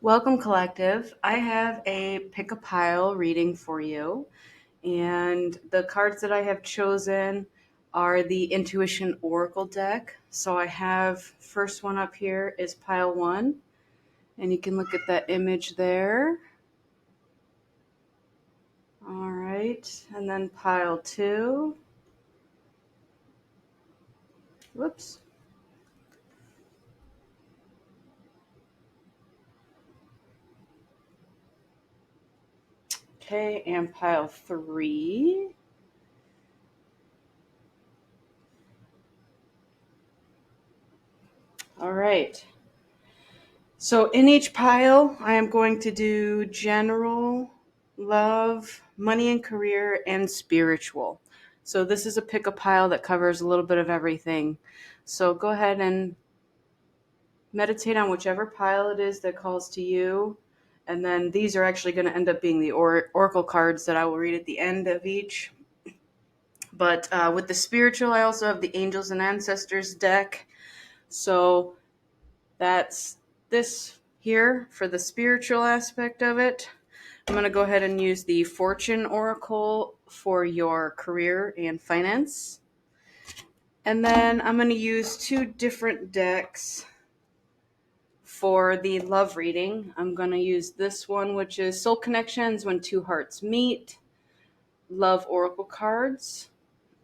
Welcome, Collective. I have a pick a pile reading for you, and the cards that I have chosen are the Intuition Oracle deck. So I have first one up here is pile one, and you can look at that image there. All right, and then pile two. Whoops. Okay, and pile three. All right. So in each pile, I am going to do general, love, money and career, and spiritual. So this is a pick a pile that covers a little bit of everything. So go ahead and meditate on whichever pile it is that calls to you. And then these are actually going to end up being the oracle cards that I will read at the end of each. But with the spiritual, I also have the Angels and Ancestors deck. So that's this here for the spiritual aspect of it. I'm going to go ahead and use the Fortune Oracle for your career and finance. And then I'm going to use two different decks for the love reading. I'm going to use this one, which is Soul Connections When Two Hearts Meet, Love Oracle Cards.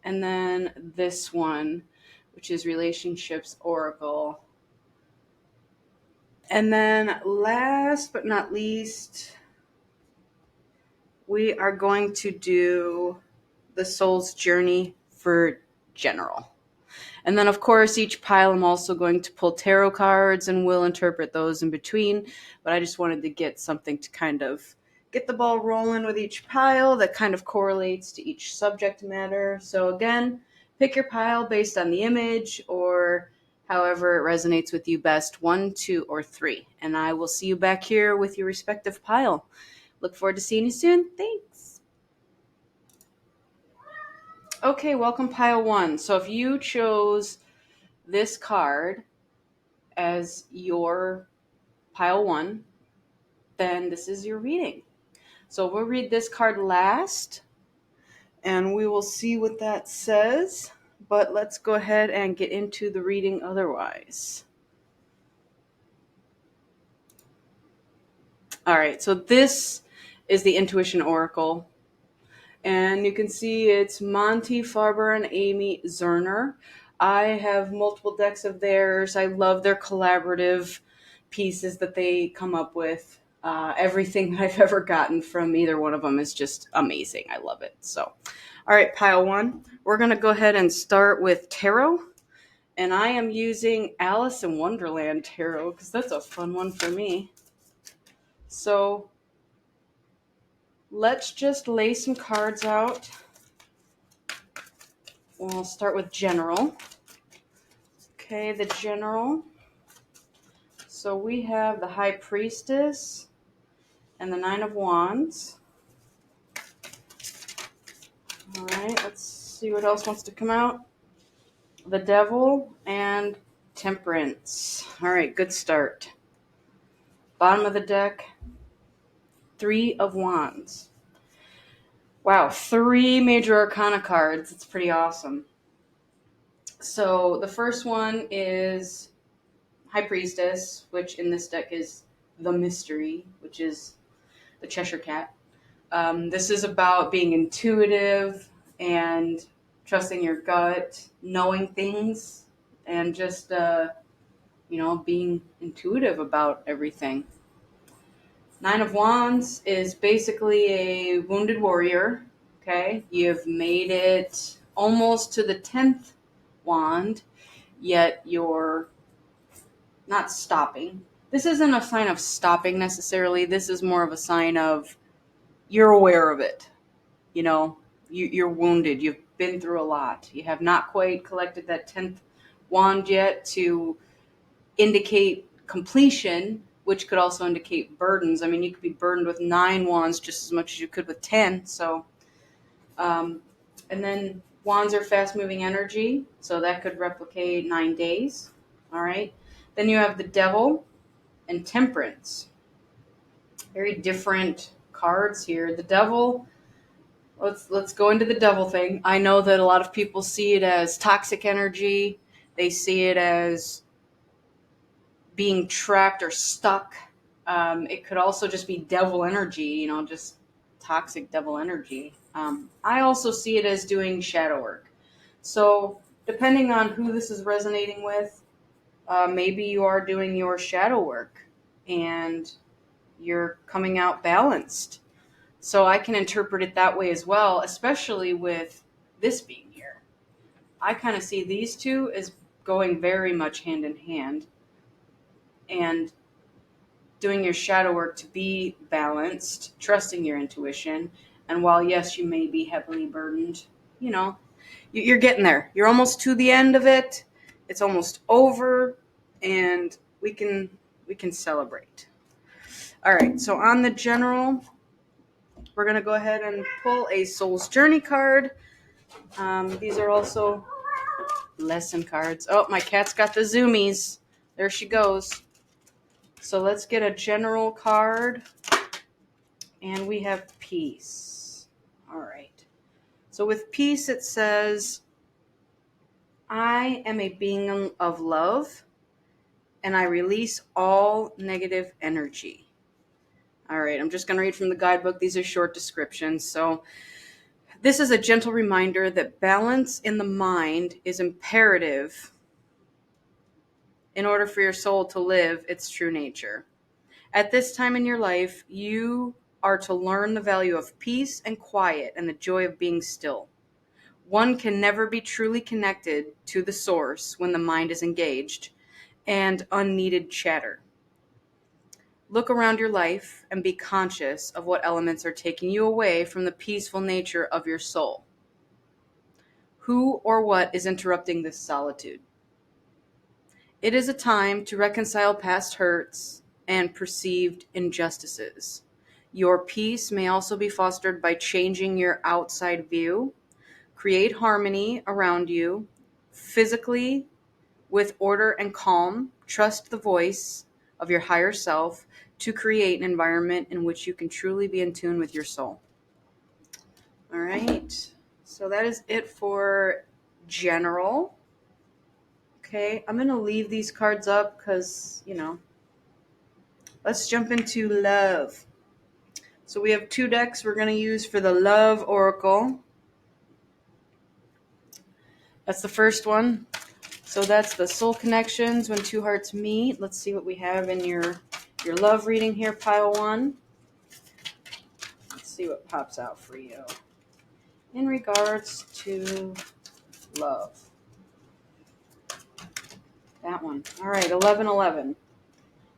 And then this one, which is Relationships Oracle. And then last but not least, we are going to do the soul's journey for general. And then, of course, each pile I'm also going to pull tarot cards and we'll interpret those in between. But I just wanted to get something to kind of get the ball rolling with each pile that kind of correlates to each subject matter. So again, pick your pile based on the image or however it resonates with you best, 1, 2, or 3. And I will see you back here with your respective pile. Look forward to seeing you soon. Thanks. Okay, welcome pile one. So if you chose this card as your pile one, then this is your reading. So we'll read this card last and we will see what that says. But let's go ahead and get into the reading otherwise. All right, so this is the Intuition Oracle. And you can see it's Monty Farber and Amy Zerner. I have multiple decks of theirs. I love their collaborative pieces that they come up with. Everything I've ever gotten from either one of them is just amazing. I love it. So, all right, pile one. We're going to go ahead and start with tarot. And I am using Alice in Wonderland tarot because that's a fun one for me. So let's just lay some cards out. We'll start with general. Okay, the general. So we have the High Priestess and the Nine of Wands. All right, let's see what else wants to come out. The Devil and Temperance. All right, good start. Bottom of the deck, Three of Wands. Wow, 3 major arcana cards. It's pretty awesome. So the first one is High Priestess, which in this deck is the Mystery, which is the Cheshire Cat. This is about being intuitive and trusting your gut, knowing things, and just, being intuitive about everything. Nine of Wands is basically a wounded warrior, okay? You've made it almost to the 10th wand, yet you're not stopping. This isn't a sign of stopping necessarily. This is more of a sign of you're aware of it. You're wounded. You've been through a lot. You have not quite collected that 10th wand yet to indicate completion, which could also indicate burdens. I mean, you could be burdened with 9 wands just as much as you could with 10. So, and then wands are fast moving energy. So that could replicate 9 days. All right. Then you have the Devil and Temperance. Very different cards here. The devil, let's go into the devil thing. I know that a lot of people see it as toxic energy. They see it as being trapped or stuck. It could also just be devil energy, just toxic devil energy. I also see it as doing shadow work. So, depending on who this is resonating with, maybe you are doing your shadow work and you're coming out balanced. So, I can interpret it that way as well, especially with this being here. I kind of see these two as going very much hand in hand. And doing your shadow work to be balanced, trusting your intuition. And while, yes, you may be heavily burdened, you know, you're getting there. You're almost to the end of it. It's almost over, and we can celebrate. All right. So on the general, we're gonna go ahead and pull a Soul's Journey card. These are also lesson cards. Oh, my cat's got the zoomies. There she goes. So let's get a general card. And we have peace. All right. So with peace, it says, I am a being of love, and I release all negative energy. All right. I'm just going to read from the guidebook. These are short descriptions. So this is a gentle reminder that balance in the mind is imperative in order for your soul to live its true nature. At this time in your life, you are to learn the value of peace and quiet and the joy of being still. One can never be truly connected to the source when the mind is engaged and unneeded chatter. Look around your life and be conscious of what elements are taking you away from the peaceful nature of your soul. Who or what is interrupting this solitude? It is a time to reconcile past hurts and perceived injustices. Your peace may also be fostered by changing your outside view. Create harmony around you, physically, with order and calm. Trust the voice of your higher self to create an environment in which you can truly be in tune with your soul. All right. So that is it for general. Okay. I'm going to leave these cards up because, let's jump into love. So we have 2 decks we're going to use for the Love Oracle. That's the first one. So that's the soul connections when 2 hearts meet. Let's see what we have in your love reading here, pile 1. Let's see what pops out for you in regards to love. That one. All right, 1111.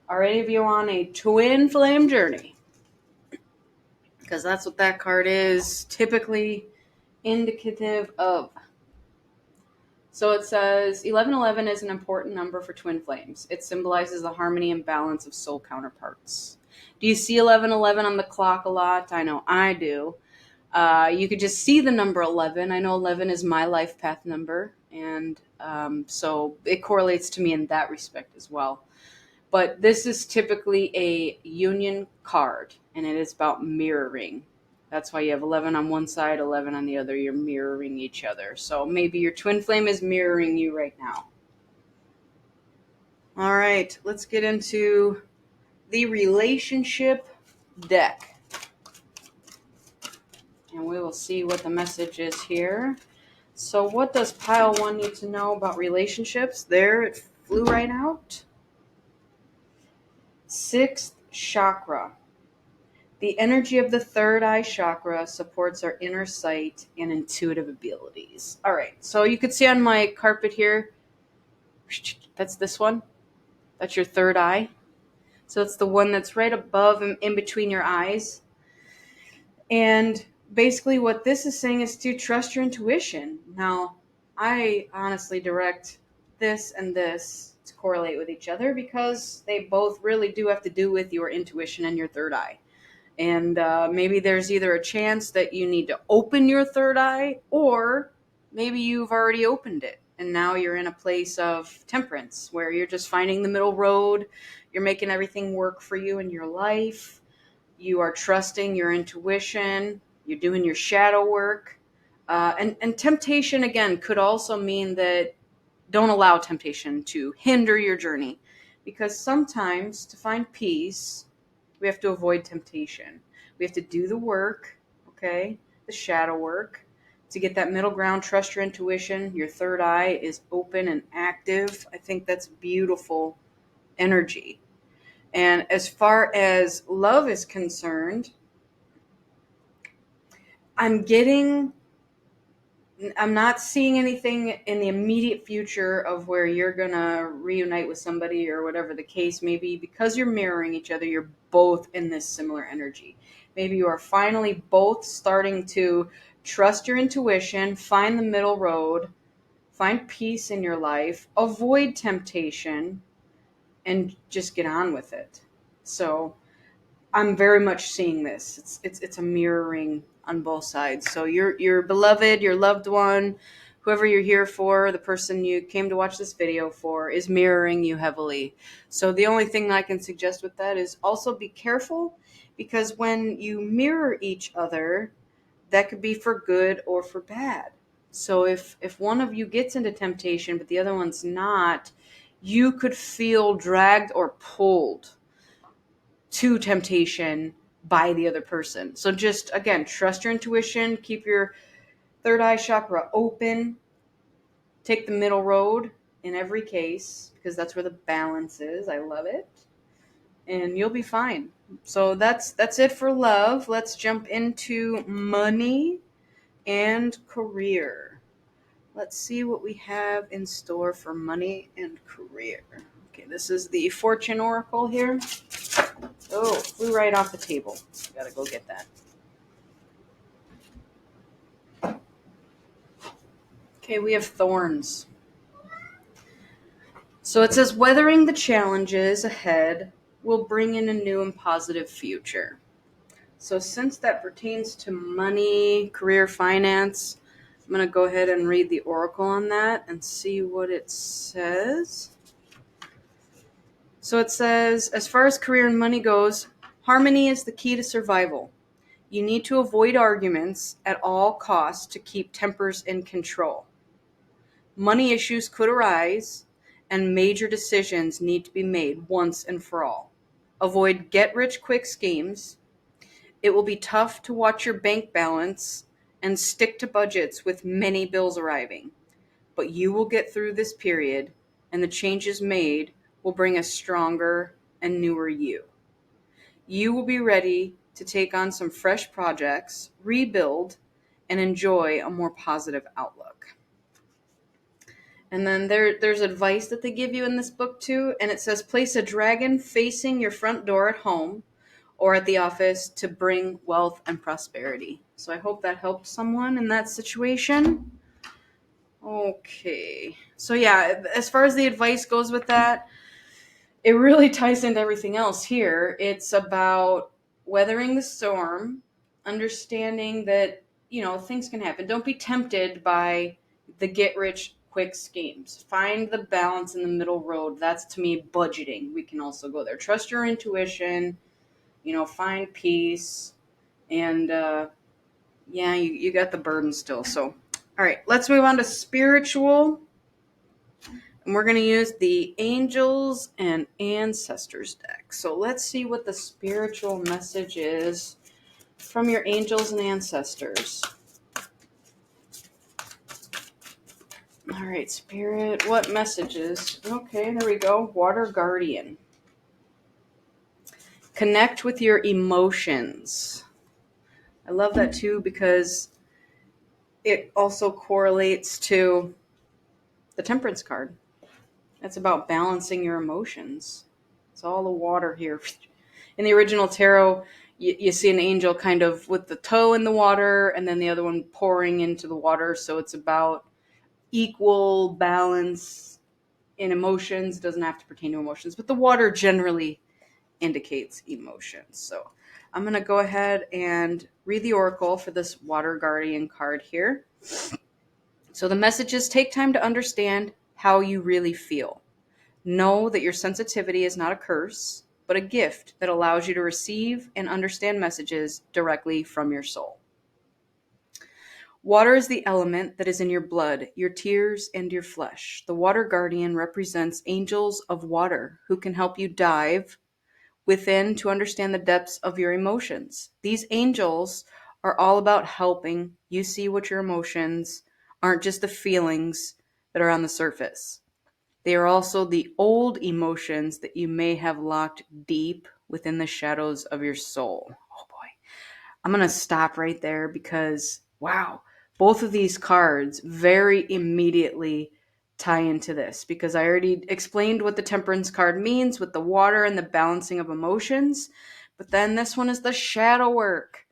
Are any of you on a twin flame journey? Because that's what that card is typically indicative of. So it says 1111 is an important number for twin flames. It symbolizes the harmony and balance of soul counterparts. Do you see 1111 on the clock a lot? I know I do. You could just see the number 11. I know 11 is my life path number, and so it correlates to me in that respect as well. But this is typically a union card, and it is about mirroring. That's why you have 11 on one side, 11 on the other. You're mirroring each other. So maybe your twin flame is mirroring you right now. All right, let's get into the relationship deck. And we will see what the message is here. So what does pile 1 need to know about relationships? There, it flew right out. 6th chakra. The energy of the 3rd eye chakra supports our inner sight and intuitive abilities. All right, so you could see on my carpet here, that's this one. That's your 3rd eye. So it's the one that's right above and in between your eyes. And basically what this is saying is to trust your intuition. Now, I honestly direct this and this to correlate with each other because they both really do have to do with your intuition and your 3rd eye. And maybe there's either a chance that you need to open your 3rd eye, or maybe you've already opened it and now you're in a place of temperance where you're just finding the middle road. You're making everything work for you in your life. You are trusting your intuition. You're doing your shadow work. And temptation, again, could also mean that don't allow temptation to hinder your journey. Because sometimes to find peace, we have to avoid temptation. We have to do the work, okay? The shadow work. To get that middle ground, trust your intuition. Your third eye is open and active. I think that's beautiful energy. And as far as love is concerned, I'm not seeing anything in the immediate future of where you're going to reunite with somebody or whatever the case may be. Because you're mirroring each other, you're both in this similar energy. Maybe you are finally both starting to trust your intuition, find the middle road, find peace in your life, avoid temptation, and just get on with it. So I'm very much seeing this. It's a mirroring on both sides. So your beloved, your loved one, whoever you're here for, the person you came to watch this video for, is mirroring you heavily. So the only thing I can suggest with that is also be careful, because when you mirror each other, that could be for good or for bad. So if one of you gets into temptation but the other one's not, you could feel dragged or pulled to temptation by the other person. So just, again, trust your intuition, keep your third eye chakra open, take the middle road in every case, because that's where the balance is. I love it. And you'll be fine. So that's it for love. Let's jump into money and career. Let's see what we have in store for money and career. Okay, this is the Fortune Oracle here. Oh, flew right off the table. Gotta go get that. Okay, we have thorns. So it says, weathering the challenges ahead will bring in a new and positive future. So since that pertains to money, career, finance, I'm going to go ahead and read the oracle on that and see what it says. So it says, as far as career and money goes, harmony is the key to survival. You need to avoid arguments at all costs to keep tempers in control. Money issues could arise, and major decisions need to be made once and for all. Avoid get-rich-quick schemes. It will be tough to watch your bank balance and stick to budgets with many bills arriving. But you will get through this period, and the changes made will bring a stronger and newer you. You will be ready to take on some fresh projects, rebuild, and enjoy a more positive outlook. And then there's advice that they give you in this book too, and it says, place a dragon facing your front door at home or at the office to bring wealth and prosperity. So I hope that helped someone in that situation. Okay. So yeah, as far as the advice goes with that, it really ties into everything else here. It's about weathering the storm, understanding that, things can happen. Don't be tempted by the get rich quick schemes. Find the balance in the middle road. That's, to me, budgeting. We can also go there. Trust your intuition, find peace. And yeah, you got the burden still. So, all right, let's move on to spiritual. And we're going to use the Angels and Ancestors deck. So let's see what the spiritual message is from your angels and ancestors. All right, Spirit, what messages? Okay, there we go. Water Guardian. Connect with your emotions. I love that too, because it also correlates to the Temperance card. It's about balancing your emotions. It's all the water here. In the original tarot, you see an angel kind of with the toe in the water and then the other one pouring into the water. So it's about equal balance in emotions. It doesn't have to pertain to emotions, but the water generally indicates emotions. So I'm going to go ahead and read the oracle for this Water Guardian card here. So the message is, take time to understand how you really feel. Know that your sensitivity is not a curse. but a gift that allows you to receive and understand messages directly from your soul. Water is the element that is in your blood, your tears, and your flesh. The water guardian represents angels of water who can help you dive within to understand the depths of your emotions. These angels are all about helping you see what your emotions aren't just the feelings that are on the surface. They are also the old emotions that you may have locked deep within the shadows of your soul. Oh boy. I'm going to stop right there because, wow, both of these cards very immediately tie into this because I already explained what the Temperance card means with the water and the balancing of emotions. But then this one is the shadow work.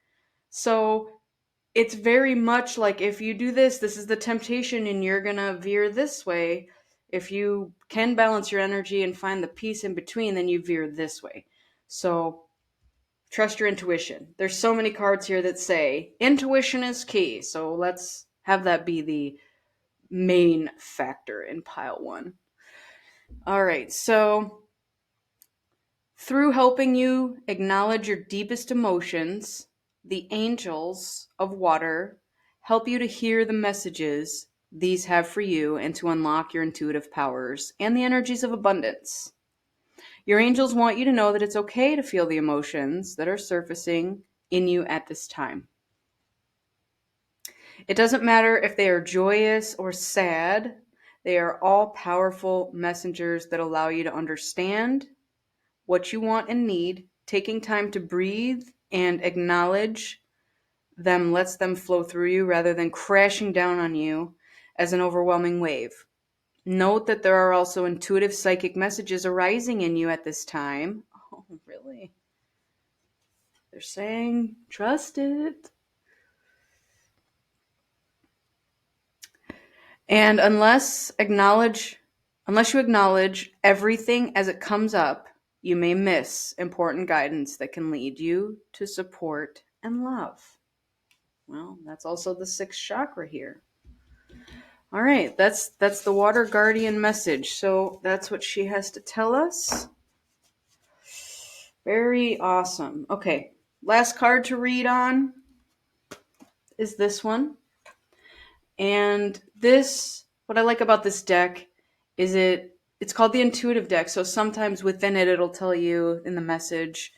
So it's very much like if you do this, this is the temptation and you're going to veer this way. If you can balance your energy and find the peace in between, then you veer this way. So trust your intuition. There's so many cards here that say intuition is key. So let's have that be the main factor in pile one. All right. So through helping you acknowledge your deepest emotions, the angels of water help you to hear the messages these have for you and to unlock your intuitive powers and the energies of abundance. Your angels want you to know that it's okay to feel the emotions that are surfacing in you at this time. It doesn't matter if they are joyous or sad, they are all powerful messengers that allow you to understand what you want and need. Taking time to breathe and acknowledge them lets them flow through you rather than crashing down on you as an overwhelming wave. Note that there are also intuitive psychic messages arising in you at this time. Oh, really? They're saying, trust it. And unless you acknowledge everything as it comes up, you may miss important guidance that can lead you to support and love. Well, that's also the sixth chakra here. All right, that's the water guardian message. So that's what she has to tell us. Very awesome. Okay, last card to read on is this one. And this, what I like about this deck is it's called the intuitive deck. So sometimes within it, it'll tell you in the message,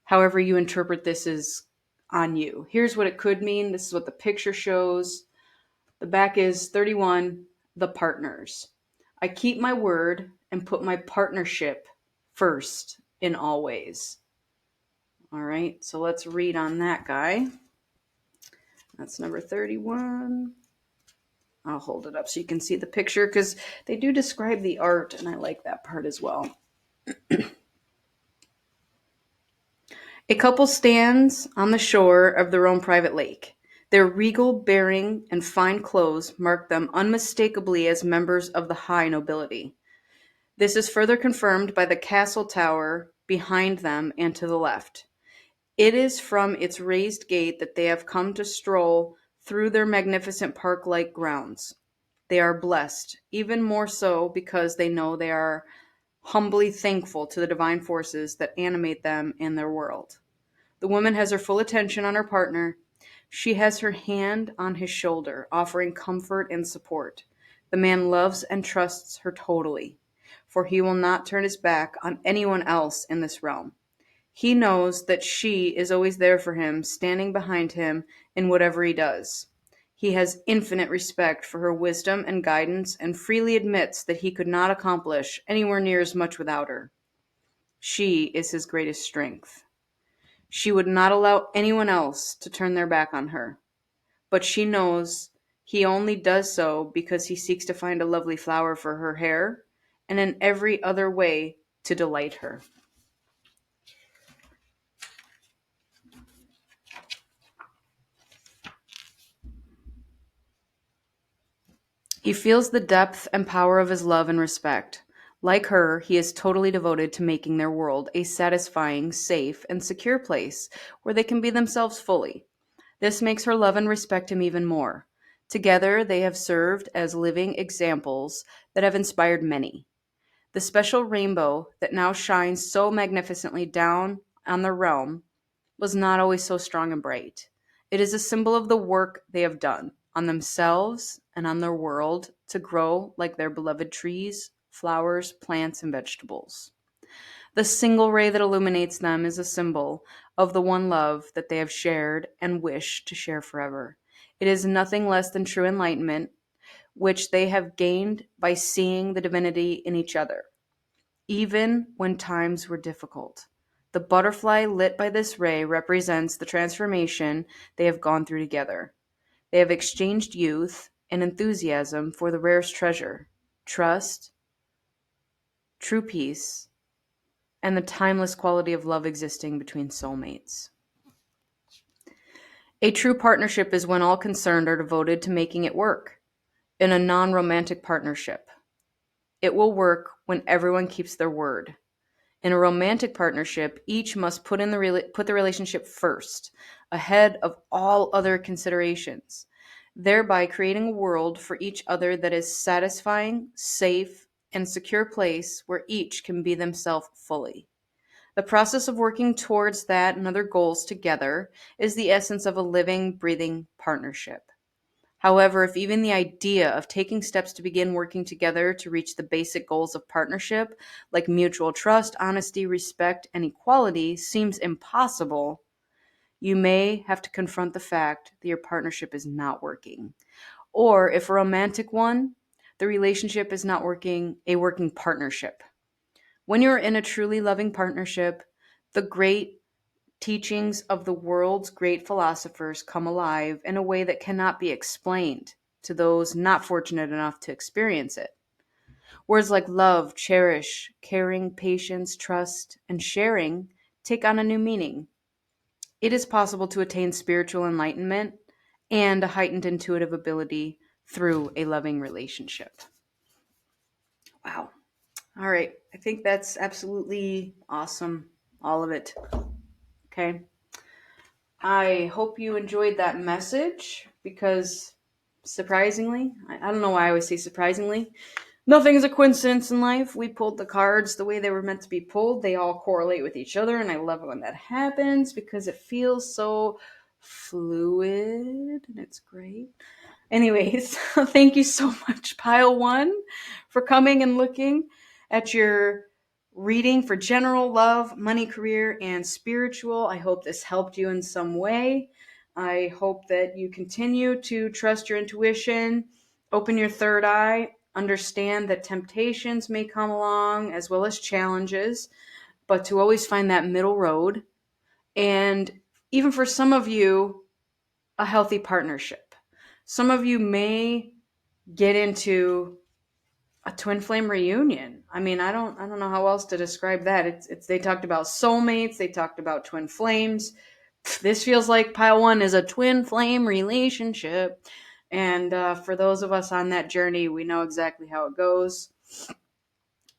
however you interpret this is on you. Here's what it could mean. This is what the picture shows. The back is 31, the partners. I keep my word and put my partnership first in all ways. All right, so let's read on that guy. That's number 31. I'll hold it up so you can see the picture because they do describe the art and I like that part as well. A couple stands on the shore of their own private lake. Their regal bearing and fine clothes mark them unmistakably as members of the high nobility. This is further confirmed by the castle tower behind them and to the left. It is from its raised gate that they have come to stroll through their magnificent park-like grounds. They are blessed, even more so because they know they are humbly thankful to the divine forces that animate them and their world. The woman has her full attention on her partner. She has her hand on his shoulder, offering comfort and support. The man loves and trusts her totally, for he will not turn his back on anyone else in this realm. He knows that she is always there for him, standing behind him in whatever he does. He has infinite respect for her wisdom and guidance and freely admits that he could not accomplish anywhere near as much without her. She is his greatest strength. She would not allow anyone else to turn their back on her, but she knows he only does so because he seeks to find a lovely flower for her hair and in every other way to delight her. He feels the depth and power of his love and respect. Like her, he is totally devoted to making their world a satisfying, safe, and secure place where they can be themselves fully. This makes her love and respect him even more. Together, they have served as living examples that have inspired many. The special rainbow that now shines so magnificently down on their realm was not always so strong and bright. It is a symbol of the work they have done on themselves and on their world to grow like their beloved trees, flowers, plants, and vegetables. The single ray that illuminates them is a symbol of the one love that they have shared and wish to share forever. It is nothing less than true enlightenment, which they have gained by seeing the divinity in each other, even when times were difficult. The butterfly lit by this ray represents the transformation they have gone through together. They have exchanged youth and enthusiasm for the rarest treasure, trust, true peace, and the timeless quality of love existing between soulmates. A true partnership is when all concerned are devoted to making it work. In a non romantic partnership, it will work when everyone keeps their word. In a romantic partnership, each must put the relationship first, ahead of all other considerations, thereby creating a world for each other that is satisfying, safe, and secure place where each can be themselves fully. The process of working towards that and other goals together is the essence of a living, breathing partnership. However, if even the idea of taking steps to begin working together to reach the basic goals of partnership, like mutual trust, honesty, respect, and equality, seems impossible, you may have to confront the fact that your partnership is not working. Or if a romantic one, the relationship is not working, a working partnership. When you're in a truly loving partnership, the great teachings of the world's great philosophers come alive in a way that cannot be explained to those not fortunate enough to experience it. Words like love, cherish, caring, patience, trust, and sharing take on a new meaning. It is possible to attain spiritual enlightenment and a heightened intuitive ability through a loving relationship. Wow. All right. I think that's absolutely awesome. All of it. Okay. I hope you enjoyed that message because surprisingly, I don't know why I always say surprisingly, nothing is a coincidence in life. We pulled the cards the way they were meant to be pulled. They all correlate with each other, and I love it when that happens because it feels so fluid and it's great. Anyways, thank you so much, Pile One, for coming and looking at your reading for general love, money, career, and spiritual. I hope this helped you in some way. I hope that you continue to trust your intuition, open your third eye, understand that temptations may come along as well as challenges, but to always find that middle road. And even for some of you, a healthy partnership. Some of you may get into a twin flame reunion. I mean, I don't know how else to describe that. It's they talked about soulmates, they talked about twin flames. This feels like Pile One is a twin flame relationship. And for those of us on that journey, we know exactly how it goes.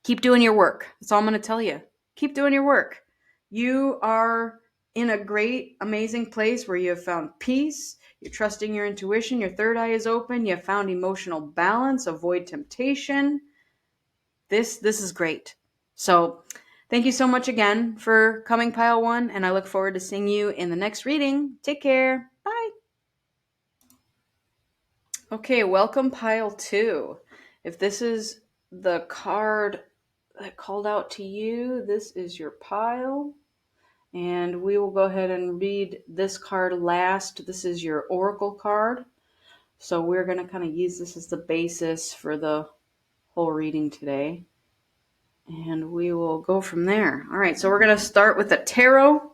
Keep doing your work. That's all I'm going to tell you. Keep doing your work. You are in a great, amazing place where you have found peace. You're trusting your intuition. Your third eye is open. You have found emotional balance. Avoid temptation. This is great. So thank you so much again for coming, Pile One, and I look forward to seeing you in the next reading. Take care. Bye. Okay, welcome, Pile Two. If this is the card that called out to you, this is your pile. And we will go ahead and read this card last. This is your oracle card. So we're going to kind of use this as the basis for the whole reading today. And we will go from there. All right, so we're going to start with the tarot.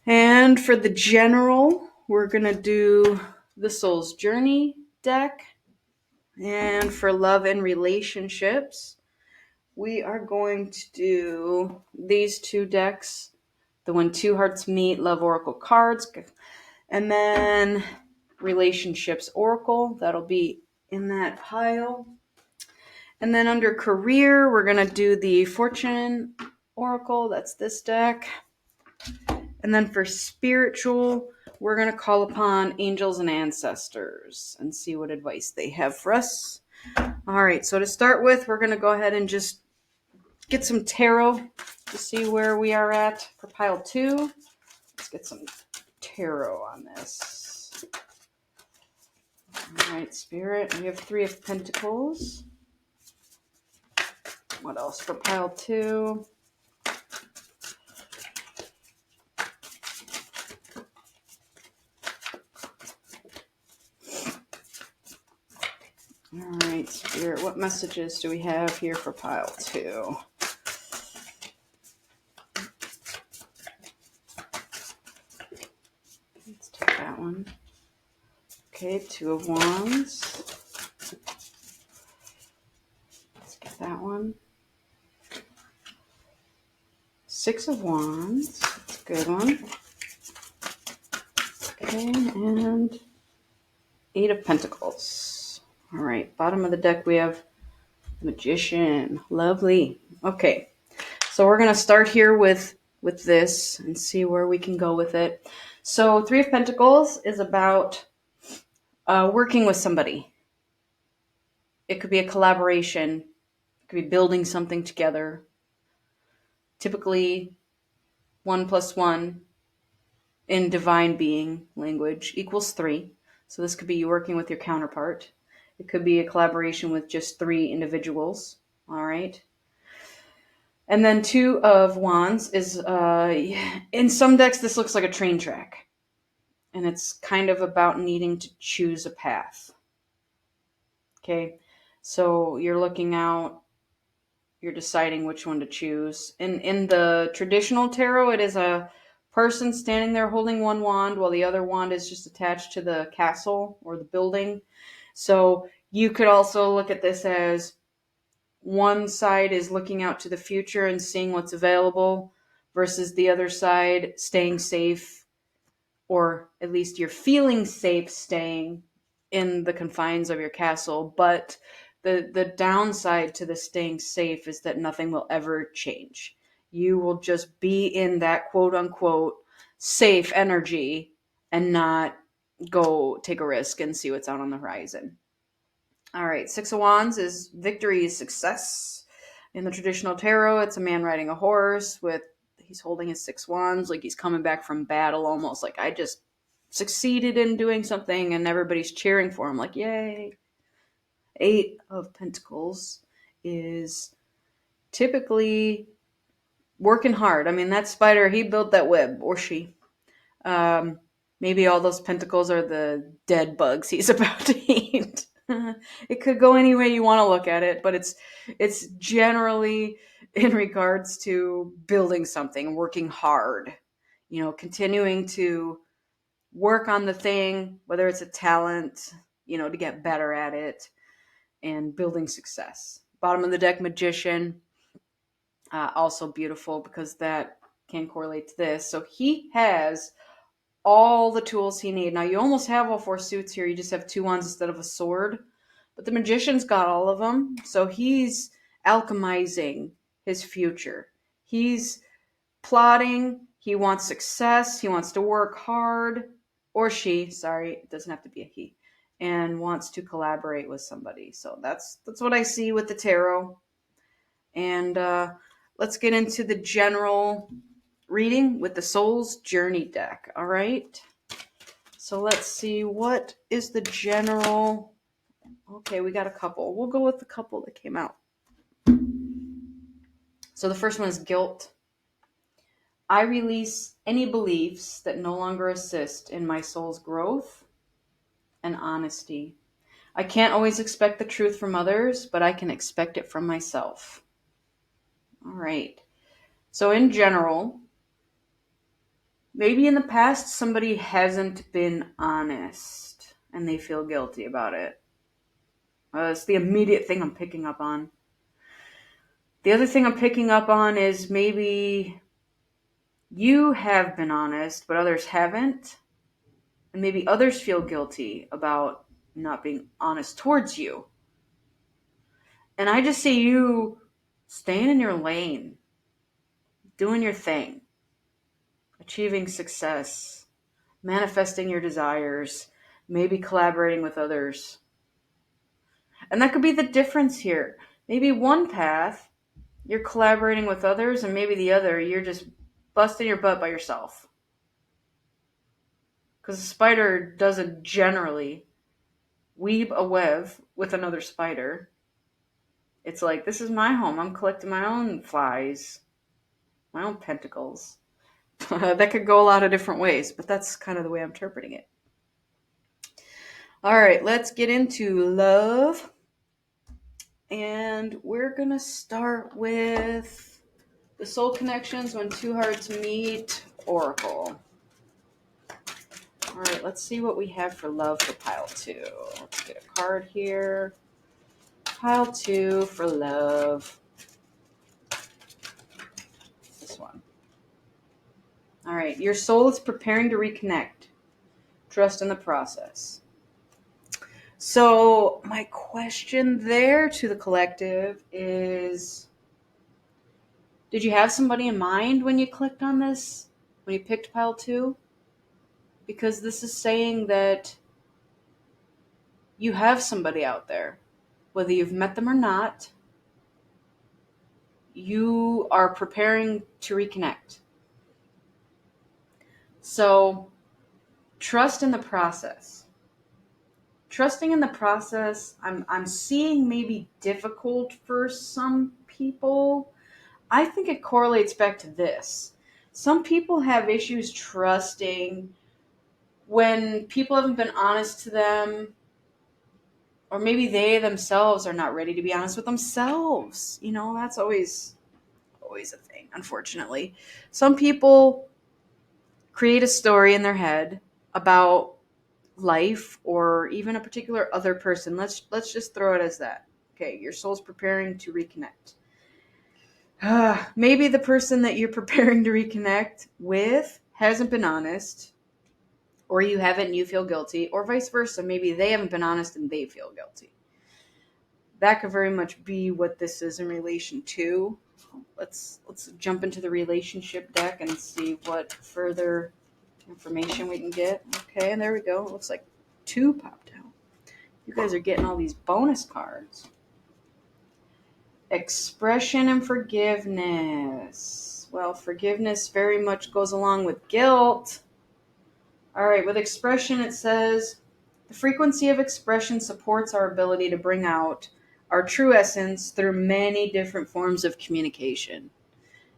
And for the general, we're going to do the Soul's Journey deck. And for love and relationships, we are going to do these two decks. The When Two Hearts Meet Love Oracle cards. And then Relationships Oracle. That'll be in that pile. And then under career, we're going to do the Fortune Oracle. That's this deck. And then for spiritual, we're going to call upon angels and ancestors and see what advice they have for us. All right, so to start with, we're going to go ahead and just get some tarot to see where we are at for pile 2. Let's get some tarot on this. All right, Spirit, we have 3 of Pentacles. What else for pile 2? All right, Spirit, what messages do we have here for pile 2? Let's take that one. Okay, 2 of Wands. Let's get that one. 6 of Wands. That's a good one. Okay, and 8 of Pentacles. All right, bottom of the deck we have Magician. Lovely. Okay, so we're going to start here with this and see where we can go with it. So 3 of Pentacles is about working with somebody. It could be a collaboration. It could be building something together. Typically, 1 + 1 in divine being language equals 3. So this could be you working with your counterpart. It could be a collaboration with just 3 individuals. All right. And then 2 of Wands is, in some decks, this looks like a train track. And it's kind of about needing to choose a path. Okay. So you're looking out, you're deciding which one to choose. In the traditional tarot, it is a person standing there holding one wand while the other wand is just attached to the castle or the building. So you could also look at this as one side is looking out to the future and seeing what's available versus the other side staying safe, or at least you're feeling safe staying in the confines of your castle. But the downside to the staying safe is that nothing will ever change. You will just be in that quote unquote safe energy and not go take a risk and see what's out on the horizon. All right, 6 of Wands is victory, success. In the traditional tarot, it's a man riding a horse he's holding his 6 wands, like he's coming back from battle almost, like I just succeeded in doing something and everybody's cheering for him, like yay. 8 of Pentacles is typically working hard. I mean, that spider, he built that web, or she. Maybe all those pentacles are the dead bugs he's about to eat. It could go any way you want to look at it, but it's generally in regards to building something, working hard, continuing to work on the thing, whether it's a talent, to get better at it, and building success. Bottom of the deck, Magician, also beautiful because that can correlate to this. So he has all the tools he needs. Now you almost have all 4 suits here. You just have 2 wands instead of a sword. But the Magician's got all of them. So he's alchemizing his future. He's plotting. He wants success. He wants to work hard. Or she, sorry, it doesn't have to be a he. And wants to collaborate with somebody. So that's what I see with the tarot. And let's get into the general reading with the Soul's Journey deck. All right. So let's see, what is the general... Okay, we got a couple. We'll go with the couple that came out. So the first one is guilt. I release any beliefs that no longer assist in my soul's growth and honesty. I can't always expect the truth from others, but I can expect it from myself. All right. So in general, maybe in the past somebody hasn't been honest and they feel guilty about it. It's the immediate thing I'm picking up on. The other thing I'm picking up on is maybe you have been honest, but others haven't. And maybe others feel guilty about not being honest towards you. And I just see you staying in your lane, doing your thing, achieving success, manifesting your desires, maybe collaborating with others. And that could be the difference here. Maybe one path, you're collaborating with others, and maybe the other, you're just busting your butt by yourself. Because a spider doesn't generally weave a web with another spider. It's like, this is my home. I'm collecting my own flies, my own pentacles. That could go a lot of different ways, but that's kind of the way I'm interpreting it. All right, let's get into love. And we're going to start with the soul connections when two hearts meet, Oracle. All right, let's see what we have for love for pile 2. Let's get a card here. Pile 2 for love. This one. All right, your soul is preparing to reconnect. Trust in the process. So my question there to the collective is, did you have somebody in mind when you clicked on this? When you picked pile 2? Because this is saying that you have somebody out there. Whether you've met them or not, you are preparing to reconnect. So trust in the process. Trusting in the process, I'm seeing maybe difficult for some people. I think it correlates back to this. Some people have issues trusting when people haven't been honest to them, or maybe they themselves are not ready to be honest with themselves. You know, that's always a thing, unfortunately. Some people create a story in their head about life or even a particular other person. Let's just throw it as that. Okay, your soul's preparing to reconnect. Maybe the person that you're preparing to reconnect with hasn't been honest, or you haven't and you feel guilty, or vice versa. Maybe they haven't been honest and they feel guilty. That could very much be what this is in relation to. Let's jump into the relationship deck and see what further information we can get. Okay, and there we go. It looks like 2 popped out. You guys are getting all these bonus cards. Expression and forgiveness. Well, forgiveness very much goes along with guilt. All right, with expression it says, the frequency of expression supports our ability to bring out our true essence through many different forms of communication.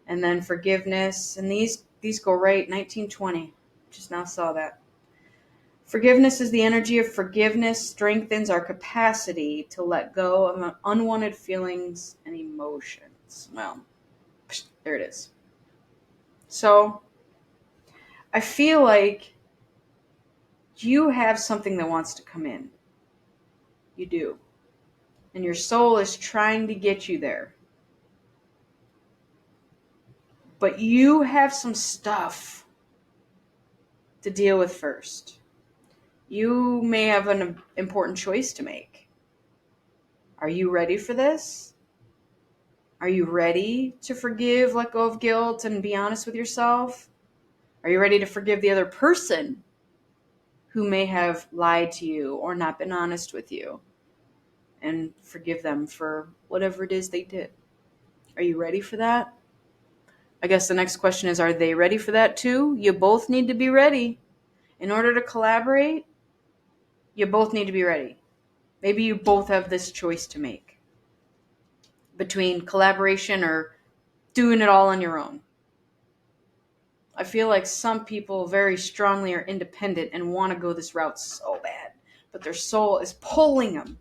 And then forgiveness, and these go right, 1920. Just now saw that. Forgiveness is the energy of forgiveness strengthens our capacity to let go of unwanted feelings and emotions. Well, there it is. So, I feel like you have something that wants to come in. You do. And your soul is trying to get you there. But you have some stuff to deal with first. You may have an important choice to make. Are you ready for this? Are you ready to forgive, let go of guilt, and be honest with yourself? Are you ready to forgive the other person who may have lied to you or not been honest with you? And forgive them for whatever it is they did. Are you ready for that? I guess the next question is, are they ready for that too? You both need to be ready. In order to collaborate, you both need to be ready. Maybe you both have this choice to make between collaboration or doing it all on your own. I feel like some people very strongly are independent and want to go this route so bad, but their soul is pulling them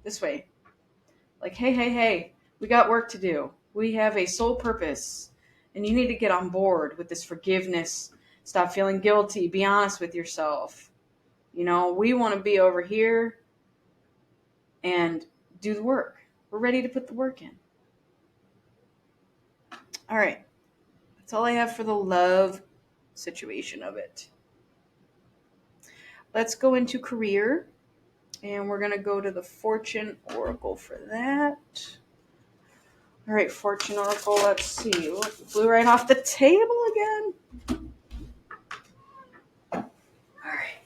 this way. Like, hey, we got work to do. We have a soul purpose, and you need to get on board with this forgiveness. Stop feeling guilty. Be honest with yourself. You know, we want to be over here and do the work. We're ready to put the work in. All right. That's all I have for the love situation of it. Let's go into career, and we're going to go to the Fortune Oracle for that. All right, Fortune Oracle, let's see. Look, it flew right off the table again. All right.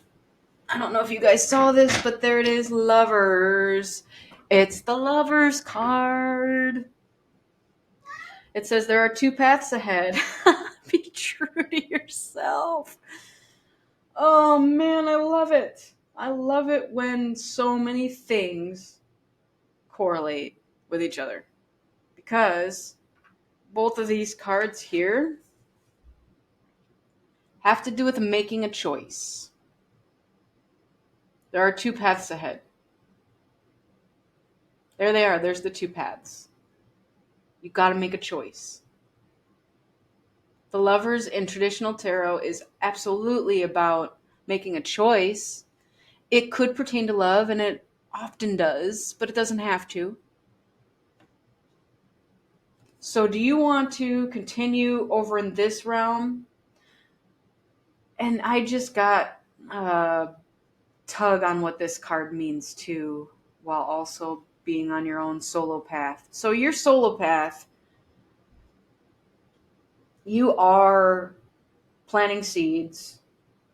I don't know if you guys saw this, but there it is, Lovers. It's the Lovers card. It says there are two paths ahead. Be true to yourself. Oh man, I love it. I love it when so many things correlate with each other. Because both of these cards here have to do with making a choice. There are two paths ahead. There they are. There's the two paths. You got to make a choice. The Lovers in traditional tarot is absolutely about making a choice. It could pertain to love, and it often does, but it doesn't have to. So do you want to continue over in this realm? And I just got a tug on what this card means too, while also being on your own solo path. So your solo path, you are planting seeds,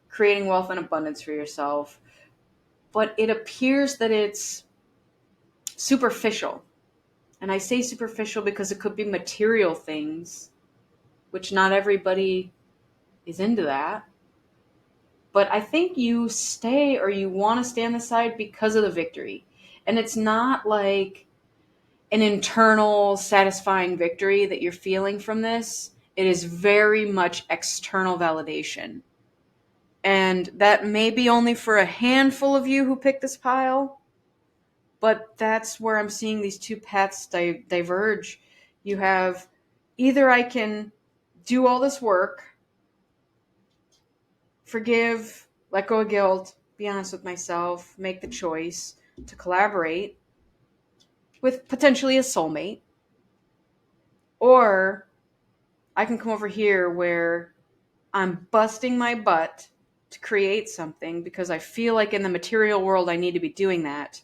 creating wealth and abundance for yourself, but it appears that it's superficial. And I say superficial because it could be material things, which not everybody is into that. But I think you stay, or you want to stay on the side because of the victory. And it's not like an internal satisfying victory that you're feeling from this. It is very much external validation. And that may be only for a handful of you who pick this pile, but that's where I'm seeing these two paths diverge. You have either I can do all this work, forgive, let go of guilt, be honest with myself, make the choice to collaborate with potentially a soulmate, or I can come over here where I'm busting my butt to create something because I feel like in the material world I need to be doing that,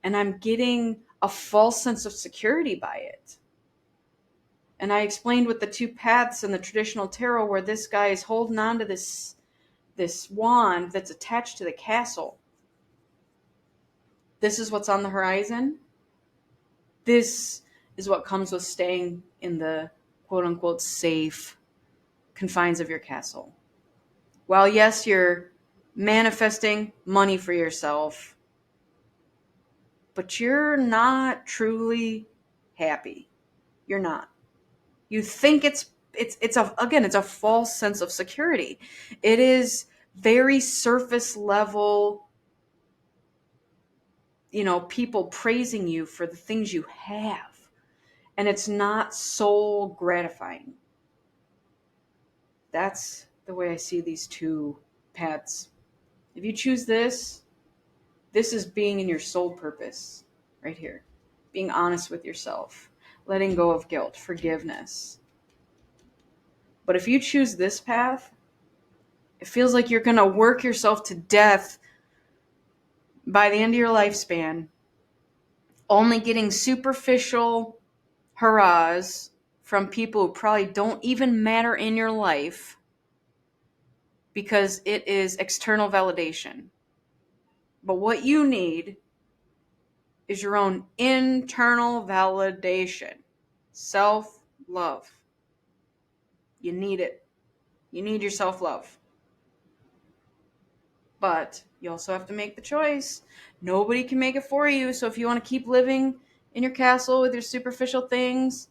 and I'm getting a false sense of security by it. And I explained with the two paths in the traditional tarot where this guy is holding on to this wand that's attached to the castle. This is what's on the horizon. This is what comes with staying in the quote-unquote safe confines of your castle. While yes, you're manifesting money for yourself, but you're not truly happy. You're not. You think it's a false sense of security. It is very surface level, people praising you for the things you have. And it's not soul gratifying. That's the way I see these two paths. If you choose this is being in your soul purpose right here. Being honest with yourself, letting go of guilt, forgiveness. But if you choose this path, it feels like you're going to work yourself to death by the end of your lifespan, only getting superficial hurrahs from people who probably don't even matter in your life because it is external validation. But what you need is your own internal validation, self-love. You need it. You need your self-love. But you also have to make the choice. Nobody can make it for you. So if you want to keep living in your castle with your superficial things,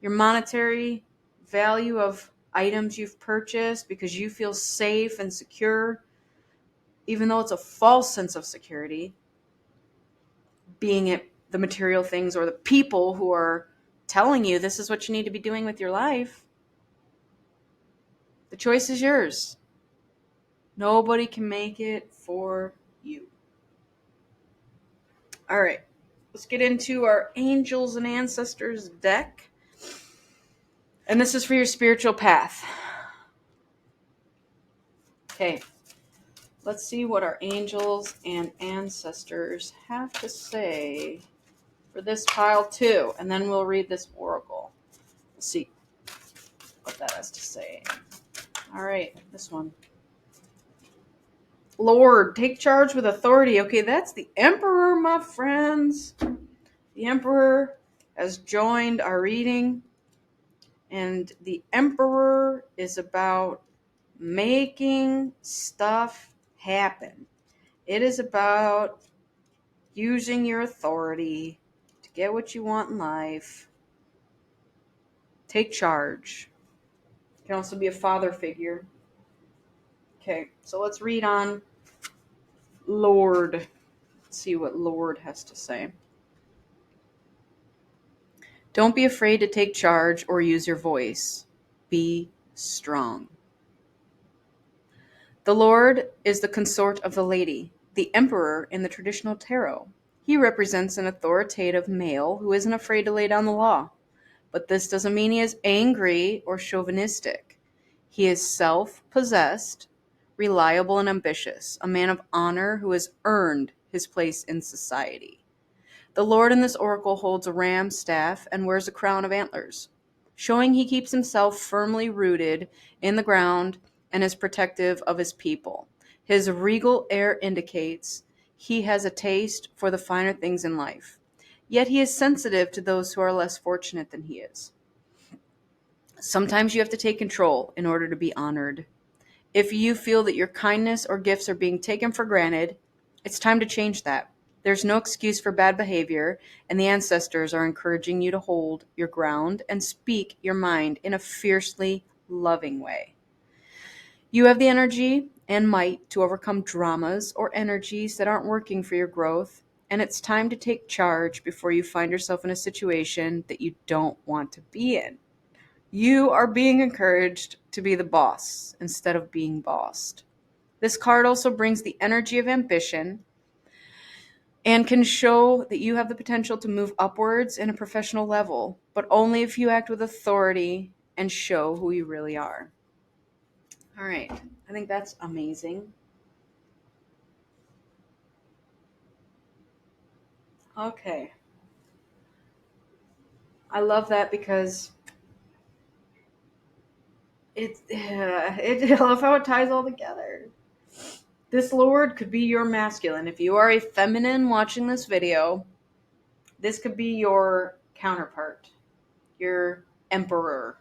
your monetary value of items you've purchased because you feel safe and secure, even though it's a false sense of security, being it the material things or the people who are telling you this is what you need to be doing with your life, the choice is yours. Nobody can make it for you. All right, let's get into our Angels and Ancestors deck. And this is for your spiritual path. Okay, let's see what our angels and ancestors have to say for this pile too. And then we'll read this oracle. Let's see what that has to say. All right, this one. Lord, take charge with authority. Okay, that's the Emperor, my friends. The Emperor has joined our reading, and the Emperor is about making stuff happen. It is about using your authority to get what you want in life. Take charge. It can also be a father figure. Okay, so let's read on Lord. Let's see what Lord has to say. Don't be afraid to take charge or use your voice. Be strong. The Lord is the consort of the lady, the emperor in the traditional tarot. He represents an authoritative male who isn't afraid to lay down the law. But this doesn't mean he is angry or chauvinistic. He is self-possessed, reliable, and ambitious, a man of honor who has earned his place in society. The Lord in this oracle holds a ram's staff and wears a crown of antlers, showing he keeps himself firmly rooted in the ground and is protective of his people. His regal air indicates he has a taste for the finer things in life, yet he is sensitive to those who are less fortunate than he is. Sometimes you have to take control in order to be honored. If you feel that your kindness or gifts are being taken for granted, it's time to change that. There's no excuse for bad behavior, and the ancestors are encouraging you to hold your ground and speak your mind in a fiercely loving way. You have the energy and might to overcome dramas or energies that aren't working for your growth, and it's time to take charge before you find yourself in a situation that you don't want to be in. You are being encouraged to be the boss instead of being bossed. This card also brings the energy of ambition and can show that you have the potential to move upwards in a professional level, but only if you act with authority and show who you really are. All right, I think that's amazing. Okay. I love that because I love how it ties all together. This Lord could be your masculine. If you are a feminine watching this video, this could be your counterpart, your emperor,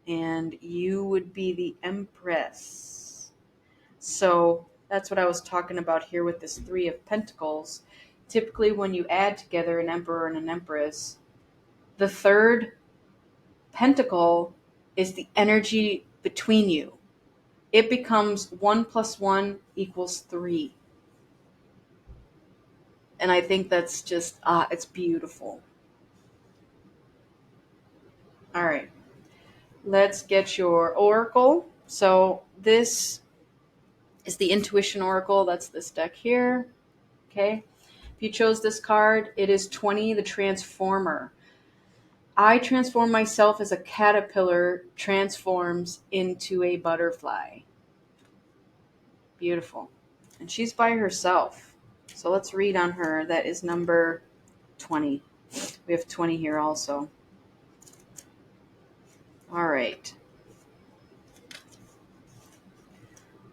and you would be the empress. So that's what I was talking about here with this Three of Pentacles. Typically, when you add together an emperor and an empress, the third pentacle is the energy between you. It becomes 1 + 1 = 3. And I think that's just, it's beautiful. All right. Let's get your oracle. So this is the Intuition Oracle. That's this deck here. Okay. If you chose this card, it is 20, the Transformer. I transform myself as a caterpillar transforms into a butterfly. Beautiful. And she's by herself. So let's read on her. That is number 20. We have 20 here also. All right.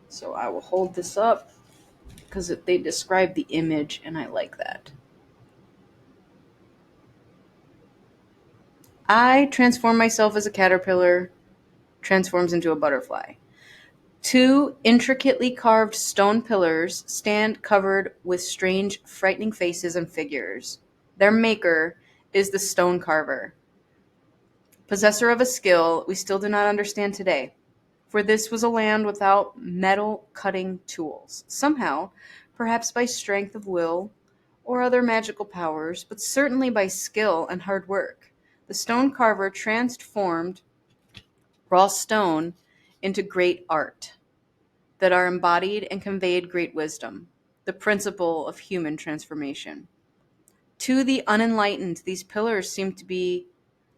So I will hold this up because they describe the image and I like that. I transform myself as a caterpillar, transforms into a butterfly. 2 intricately carved stone pillars stand covered with strange, frightening faces and figures. Their maker is the stone carver, possessor of a skill we still do not understand today. For this was a land without metal cutting tools. Somehow, perhaps by strength of will or other magical powers, but certainly by skill and hard work, the stone carver transformed raw stone into great art that are embodied and conveyed great wisdom, the principle of human transformation. To the unenlightened, these pillars seem to be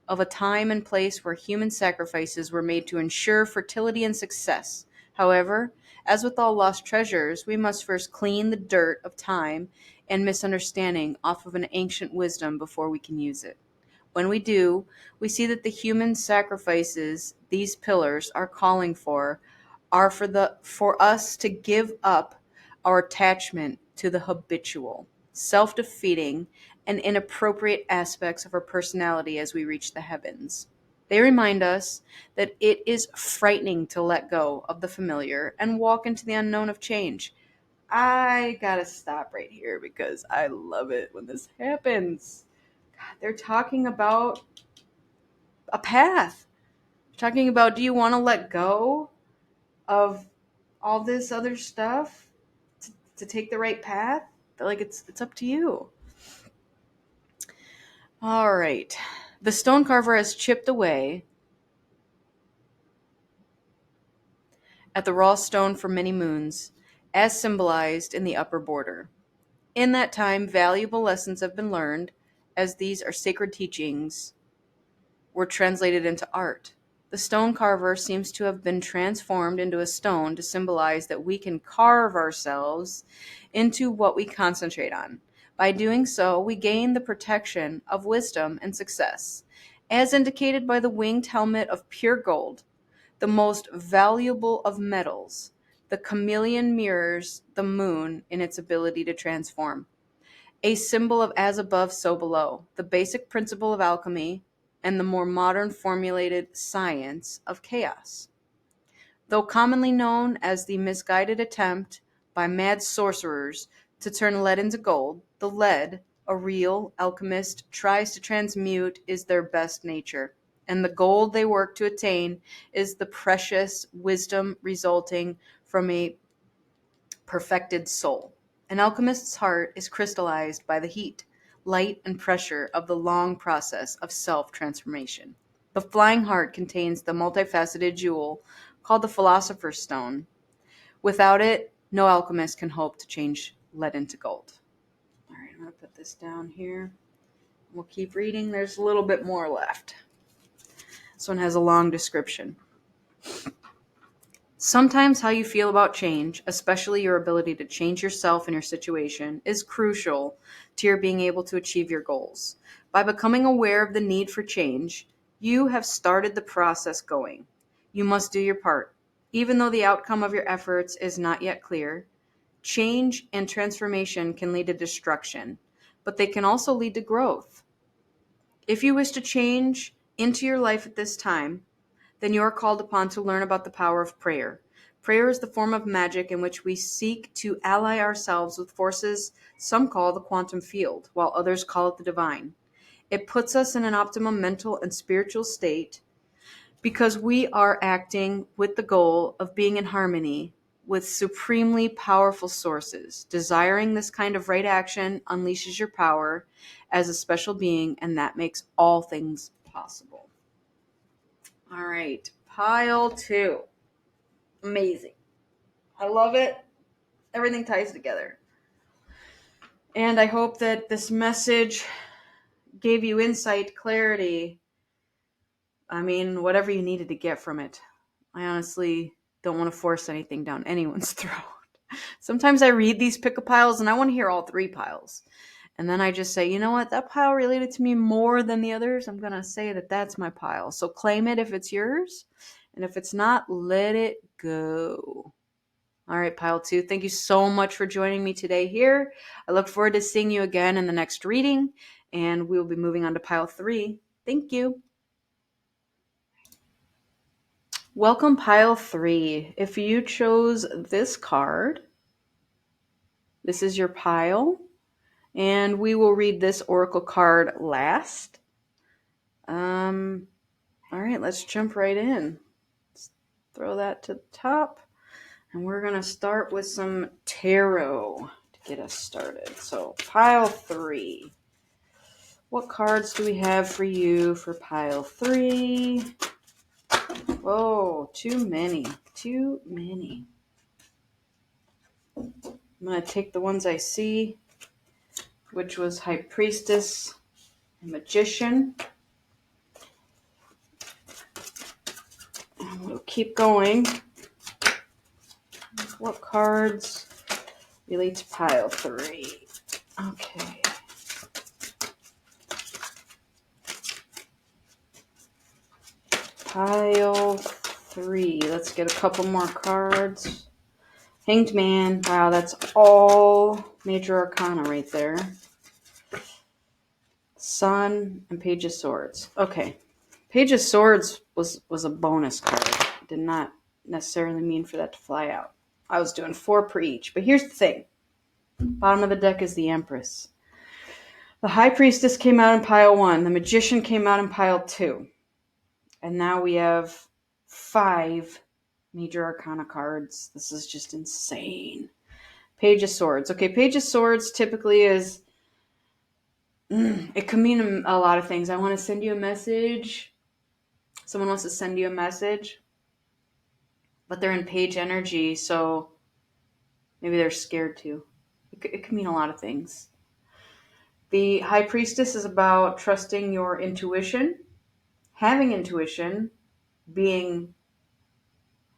of a time and place where human sacrifices were made to ensure fertility and success. However, as with all lost treasures, we must first clean the dirt of time and misunderstanding off of an ancient wisdom before we can use it. When we do, we see that the human sacrifices these pillars are calling for are for us to give up our attachment to the habitual, self-defeating, and inappropriate aspects of our personality as we reach the heavens. They remind us that it is frightening to let go of the familiar and walk into the unknown of change. I gotta stop right here because I love it when this happens. God, they're talking about a path. They're talking about, do you want to let go of all this other stuff to take the right path? Like it's up to you. All right. The stone carver has chipped away at the raw stone for many moons, as symbolized in the upper border. In that time, valuable lessons have been learned, as these are sacred teachings were translated into art. The stone carver seems to have been transformed into a stone to symbolize that we can carve ourselves into what we concentrate on. By doing so, we gain the protection of wisdom and success, as indicated by the winged helmet of pure gold, the most valuable of metals. The chameleon mirrors the moon in its ability to transform, a symbol of as above, so below, the basic principle of alchemy, and the more modern formulated science of chaos. Though commonly known as the misguided attempt by mad sorcerers to turn lead into gold, the lead a real alchemist tries to transmute is their best nature, and the gold they work to attain is the precious wisdom resulting from a perfected soul. An alchemist's heart is crystallized by the heat, light, and pressure of the long process of self-transformation. The flying heart contains the multifaceted jewel called the Philosopher's Stone. Without it, no alchemist can hope to change lead into gold. All right, I'm going to put this down here. We'll keep reading. There's a little bit more left. This one has a long description. Sometimes how you feel about change, especially your ability to change yourself and your situation, is crucial to your being able to achieve your goals. By becoming aware of the need for change, you have started the process going. You must do your part. Even though the outcome of your efforts is not yet clear, change and transformation can lead to destruction, but they can also lead to growth. If you wish to change into your life at this time, then you are called upon to learn about the power of prayer. Prayer is the form of magic in which we seek to ally ourselves with forces some call the quantum field, while others call it the divine. It puts us in an optimum mental and spiritual state because we are acting with the goal of being in harmony with supremely powerful sources. Desiring this kind of right action unleashes your power as a special being, and that makes all things possible. All right, pile 2. Amazing. I love it. Everything ties together. And I hope that this message gave you insight, clarity. I mean, whatever you needed to get from it. I honestly don't want to force anything down anyone's throat. Sometimes I read these pick-a-piles and I want to hear all 3 piles. And then I just say, you know what, that pile related to me more than the others. I'm going to say that that's my pile. So claim it if it's yours. And if it's not, let it go. All right, pile 2. Thank you so much for joining me today here. I look forward to seeing you again in the next reading. And we will be moving on to pile 3. Thank you. Welcome, pile 3. If you chose this card, this is your pile. And we will read this oracle card last. All right, let's jump right in. Let's throw that to the top. And we're going to start with some tarot to get us started. So, pile 3. What cards do we have for you for pile 3? Whoa, too many. Too many. I'm going to take the ones I see, which was High Priestess and Magician. And we'll keep going. What cards relate to pile 3? Okay. Pile 3. Let's get a couple more cards. Hanged Man. Wow, that's all major arcana right there. Sun and Page of Swords. Okay. Page of Swords was a bonus card. Did not necessarily mean for that to fly out. I was doing 4 per each. But here's the thing. Bottom of the deck is the Empress. The High Priestess came out in pile 1. The Magician came out in pile 2. And now we have 5 major arcana cards. This is just insane. Page of Swords. Okay, Page of Swords typically is... it can mean a lot of things. I want to send you a message. Someone wants to send you a message. But they're in page energy, so maybe they're scared too. It can mean a lot of things. The High Priestess is about trusting your intuition, having intuition, being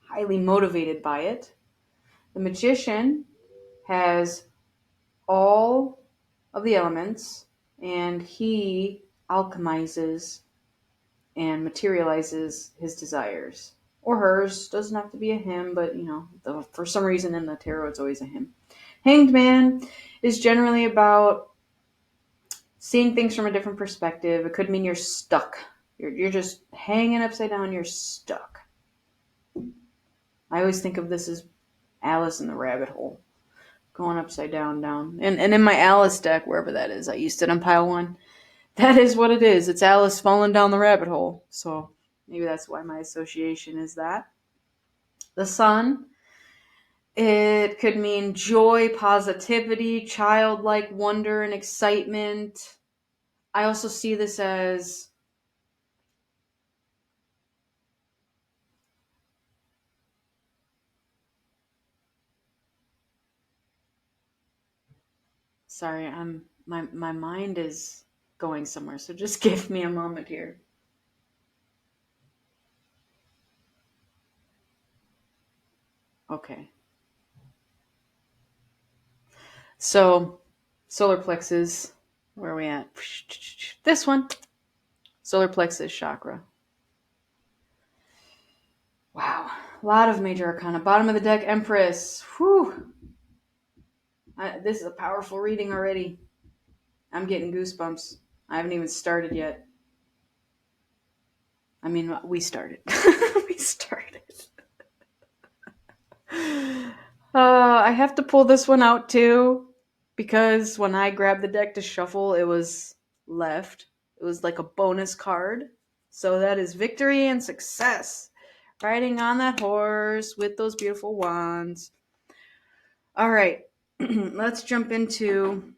highly motivated by it. The Magician has all of the elements, and he alchemizes and materializes his desires. Or hers. Doesn't have to be a him, but for some reason in the tarot it's always a him. Hanged Man is generally about seeing things from a different perspective. It could mean you're stuck. You're just hanging upside down, you're stuck. I always think of this as Alice in the rabbit hole. Going upside down. And in my Alice deck, wherever that is, I used it on pile 1. That is what it is. It's Alice falling down the rabbit hole. So maybe that's why my association is that. The Sun, it could mean joy, positivity, childlike wonder and excitement. I also see this as sorry, my mind is going somewhere, so just give me a moment here. Okay. So, solar plexus, where are we at? This one. Solar plexus chakra. Wow. A lot of major arcana. Bottom of the deck, Empress. Whew. This is a powerful reading already. I'm getting goosebumps. I haven't even started yet. I mean, we started. We started. I have to pull this one out too, because when I grabbed the deck to shuffle, it was left. It was like a bonus card. So that is victory and success. Riding on that horse with those beautiful wands. All right, let's jump into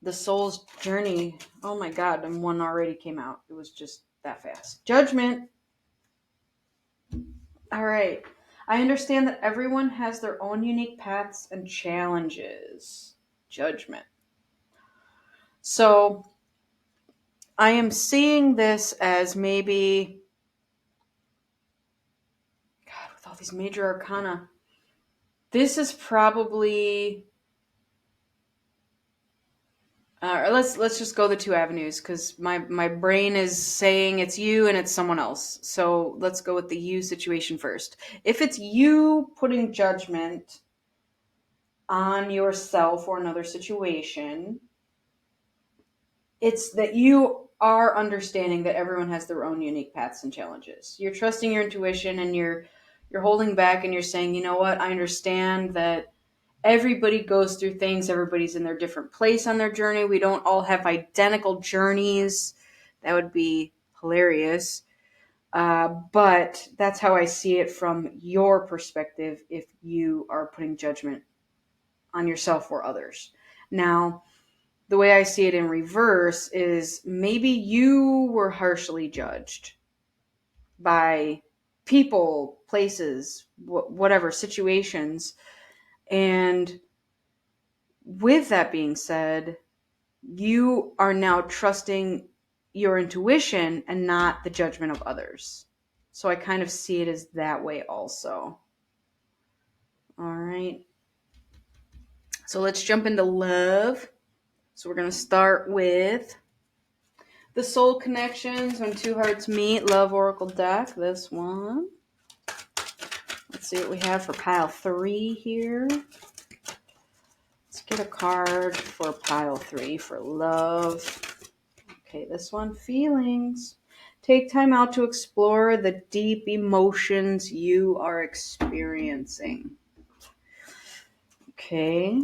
the soul's journey. Oh my God, and one already came out. It was just that fast. Judgment. All right. I understand that everyone has their own unique paths and challenges. Judgment. So I am seeing this as maybe, God, with all these major arcana, this is probably, let's just go the 2 avenues, because my brain is saying it's you and it's someone else. So let's go with the you situation first. If it's you putting judgment on yourself or another situation, it's that you are understanding that everyone has their own unique paths and challenges. You're trusting your intuition, and you're holding back, and you're saying, you know what, I understand that everybody goes through things. Everybody's in their different place on their journey. We don't all have identical journeys. That would be hilarious. But that's how I see it from your perspective if you are putting judgment on yourself or others. Now, the way I see it in reverse is maybe you were harshly judged by people, places, whatever, situations. And with that being said, you are now trusting your intuition and not the judgment of others. So I kind of see it as that way also. All right. So let's jump into love. So we're going to start with the soul connections when 2 hearts meet. Love Oracle deck. This one. Let's Let's see what we have for pile 3 here. Let's get a card for pile 3 for love. Okay, this one, feelings. Take time out to explore the deep emotions you are experiencing. Okay.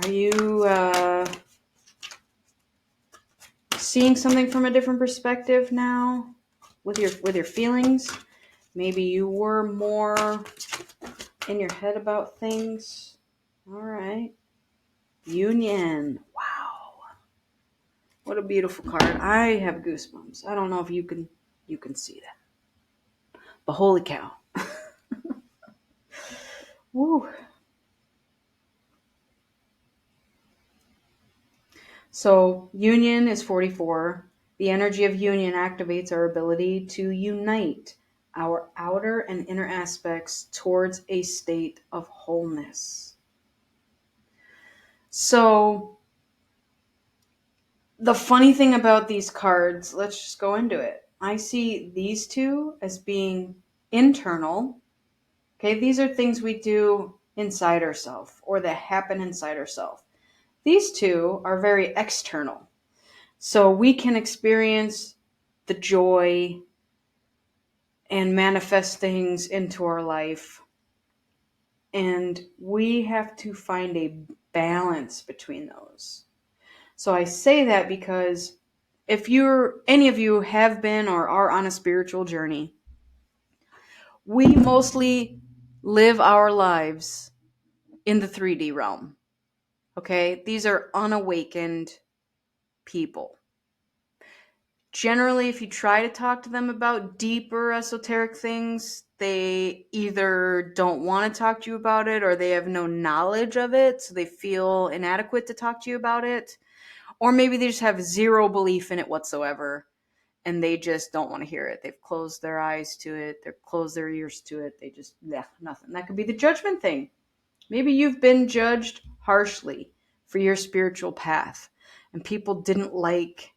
Are you seeing something from a different perspective now with your feelings? Maybe you were more in your head about things. All right. Union. Wow. What a beautiful card. I have goosebumps. I don't know if you can see that. But holy cow. Woo. So union is 44. The energy of union activates our ability to unite our outer and inner aspects towards a state of wholeness. So the funny thing about these cards, let's just go into it. I see these two as being internal. Okay, these are things we do inside ourselves or that happen inside ourselves. These two are very external. So we can experience the joy and manifest things into our life. And we have to find a balance between those. So I say that because if any of you have been or are on a spiritual journey, we mostly live our lives in the 3D realm. Okay? These are unawakened people. Generally, if you try to talk to them about deeper esoteric things, they either don't want to talk to you about it or they have no knowledge of it, so they feel inadequate to talk to you about it. Or maybe they just have zero belief in it whatsoever and they just don't want to hear it. They've closed their eyes to it, they've closed their ears to it, they just, nothing. That could be the judgment thing. Maybe you've been judged harshly for your spiritual path and people didn't like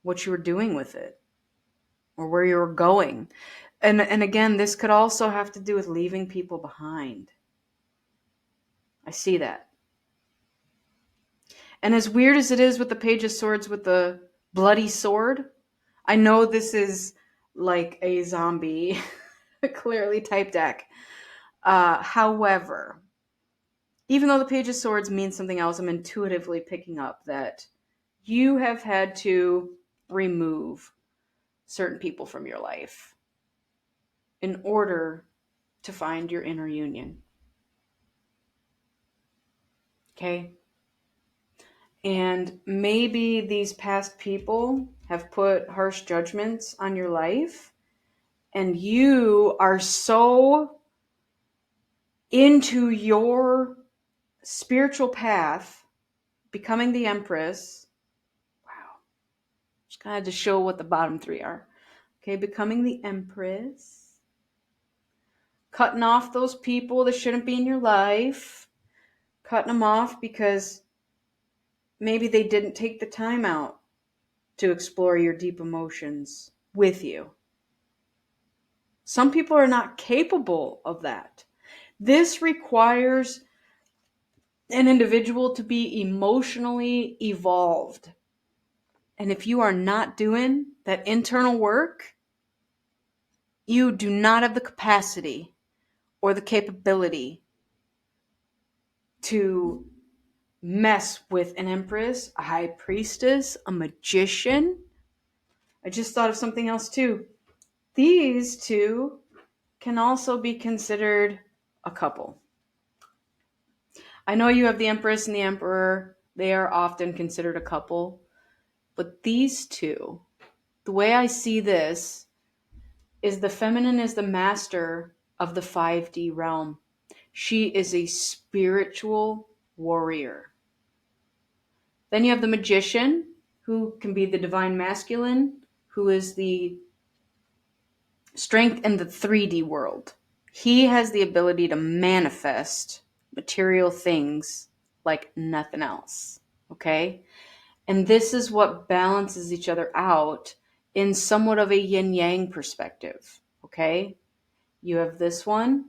what you were doing with it or where you were going. And again, this could also have to do with leaving people behind. I see that. And as weird as it is with the Page of Swords with the bloody sword, I know this is like a zombie, clearly type deck. However, even though the Page of Swords means something else, I'm intuitively picking up that you have had to remove certain people from your life in order to find your inner union. Okay? And maybe these past people have put harsh judgments on your life, and you are so into your spiritual path, becoming the Empress. Wow. Just kind of to show what the bottom 3 are. Okay, becoming the Empress. Cutting off those people that shouldn't be in your life. Cutting them off because maybe they didn't take the time out to explore your deep emotions with you. Some people are not capable of that. This requires an individual to be emotionally evolved. And if you are not doing that internal work, you do not have the capacity or the capability to mess with an empress, a high priestess, a magician. I just thought of something else too. These two can also be considered a couple. I know you have the Empress and the Emperor. They are often considered a couple. But these two, the way I see this is the feminine is the master of the 5D realm. She is a spiritual warrior. Then you have the magician, who can be the divine masculine, who is the strength in the 3D world. He has the ability to manifest material things like nothing else. Okay? And this is what balances each other out in somewhat of a yin-yang perspective. Okay? You have this one,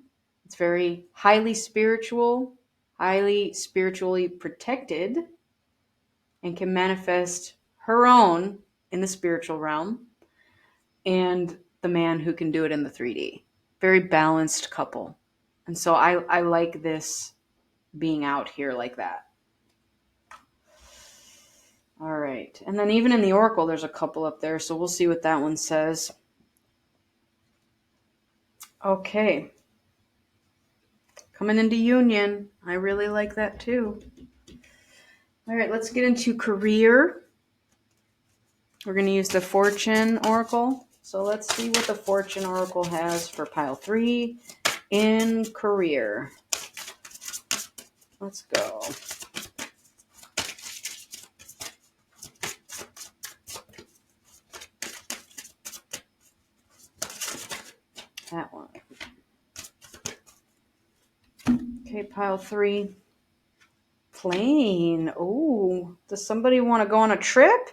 It's very highly spiritual, highly spiritually protected, and can manifest her own in the spiritual realm, and the man who can do it in the 3D. Very balanced couple. And so I like this being out here like that. All right. And then even in the Oracle, there's a couple up there. So we'll see what that one says. Okay. Coming into union. I really like that too. All right. Let's get into career. We're going to use the Fortune Oracle. So let's see what the Fortune Oracle has for pile 3 in career. Let's go. That one. Okay, pile 3. Plane. Oh, does somebody want to go on a trip?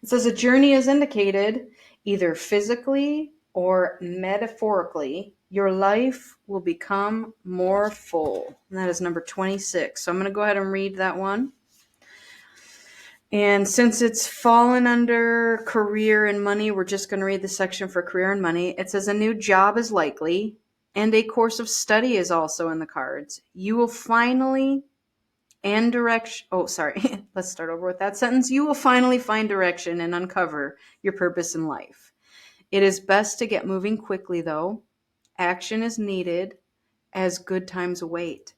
It says a journey is indicated either physically or metaphorically. Your life will become more full. And that is number 26. So I'm going to go ahead and read that one. And since it's fallen under career and money, we're just going to read the section for career and money. It says a new job is likely, and a course of study is also in the cards. You will finally and direction. Oh, sorry. Let's start over with that sentence. You will finally find direction and uncover your purpose in life. It is best to get moving quickly, though. Action is needed as good times await.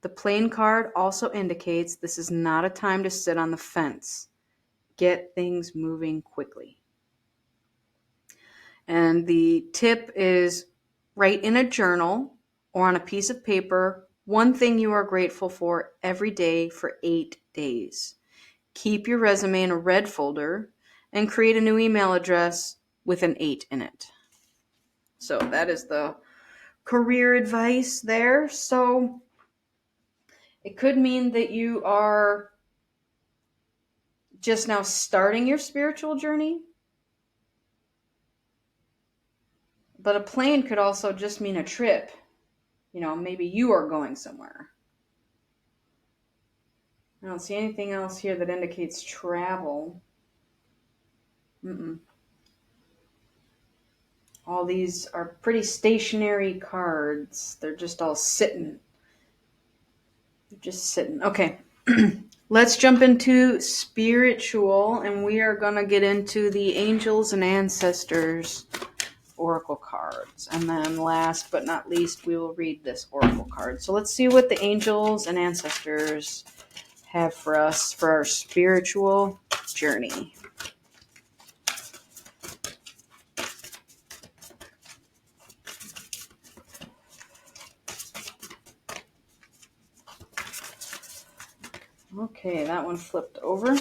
The plane card also indicates this is not a time to sit on the fence. Get things moving quickly. And the tip is write in a journal or on a piece of paper one thing you are grateful for every day for 8 days. Keep your resume in a red folder and create a new email address with an 8 in it. So that is the career advice there. So it could mean that you are just now starting your spiritual journey. But a plane could also just mean a trip. You know, maybe you are going somewhere. I don't see anything else here that indicates travel. All these are pretty stationary cards. They're just all sitting. Just sitting. Okay. Let's jump into spiritual, and we are going to get into the angels and ancestors oracle cards. And then last but not least, we will read this oracle card. So let's see what the angels and ancestors have for us for our spiritual journey. Okay, that one flipped over.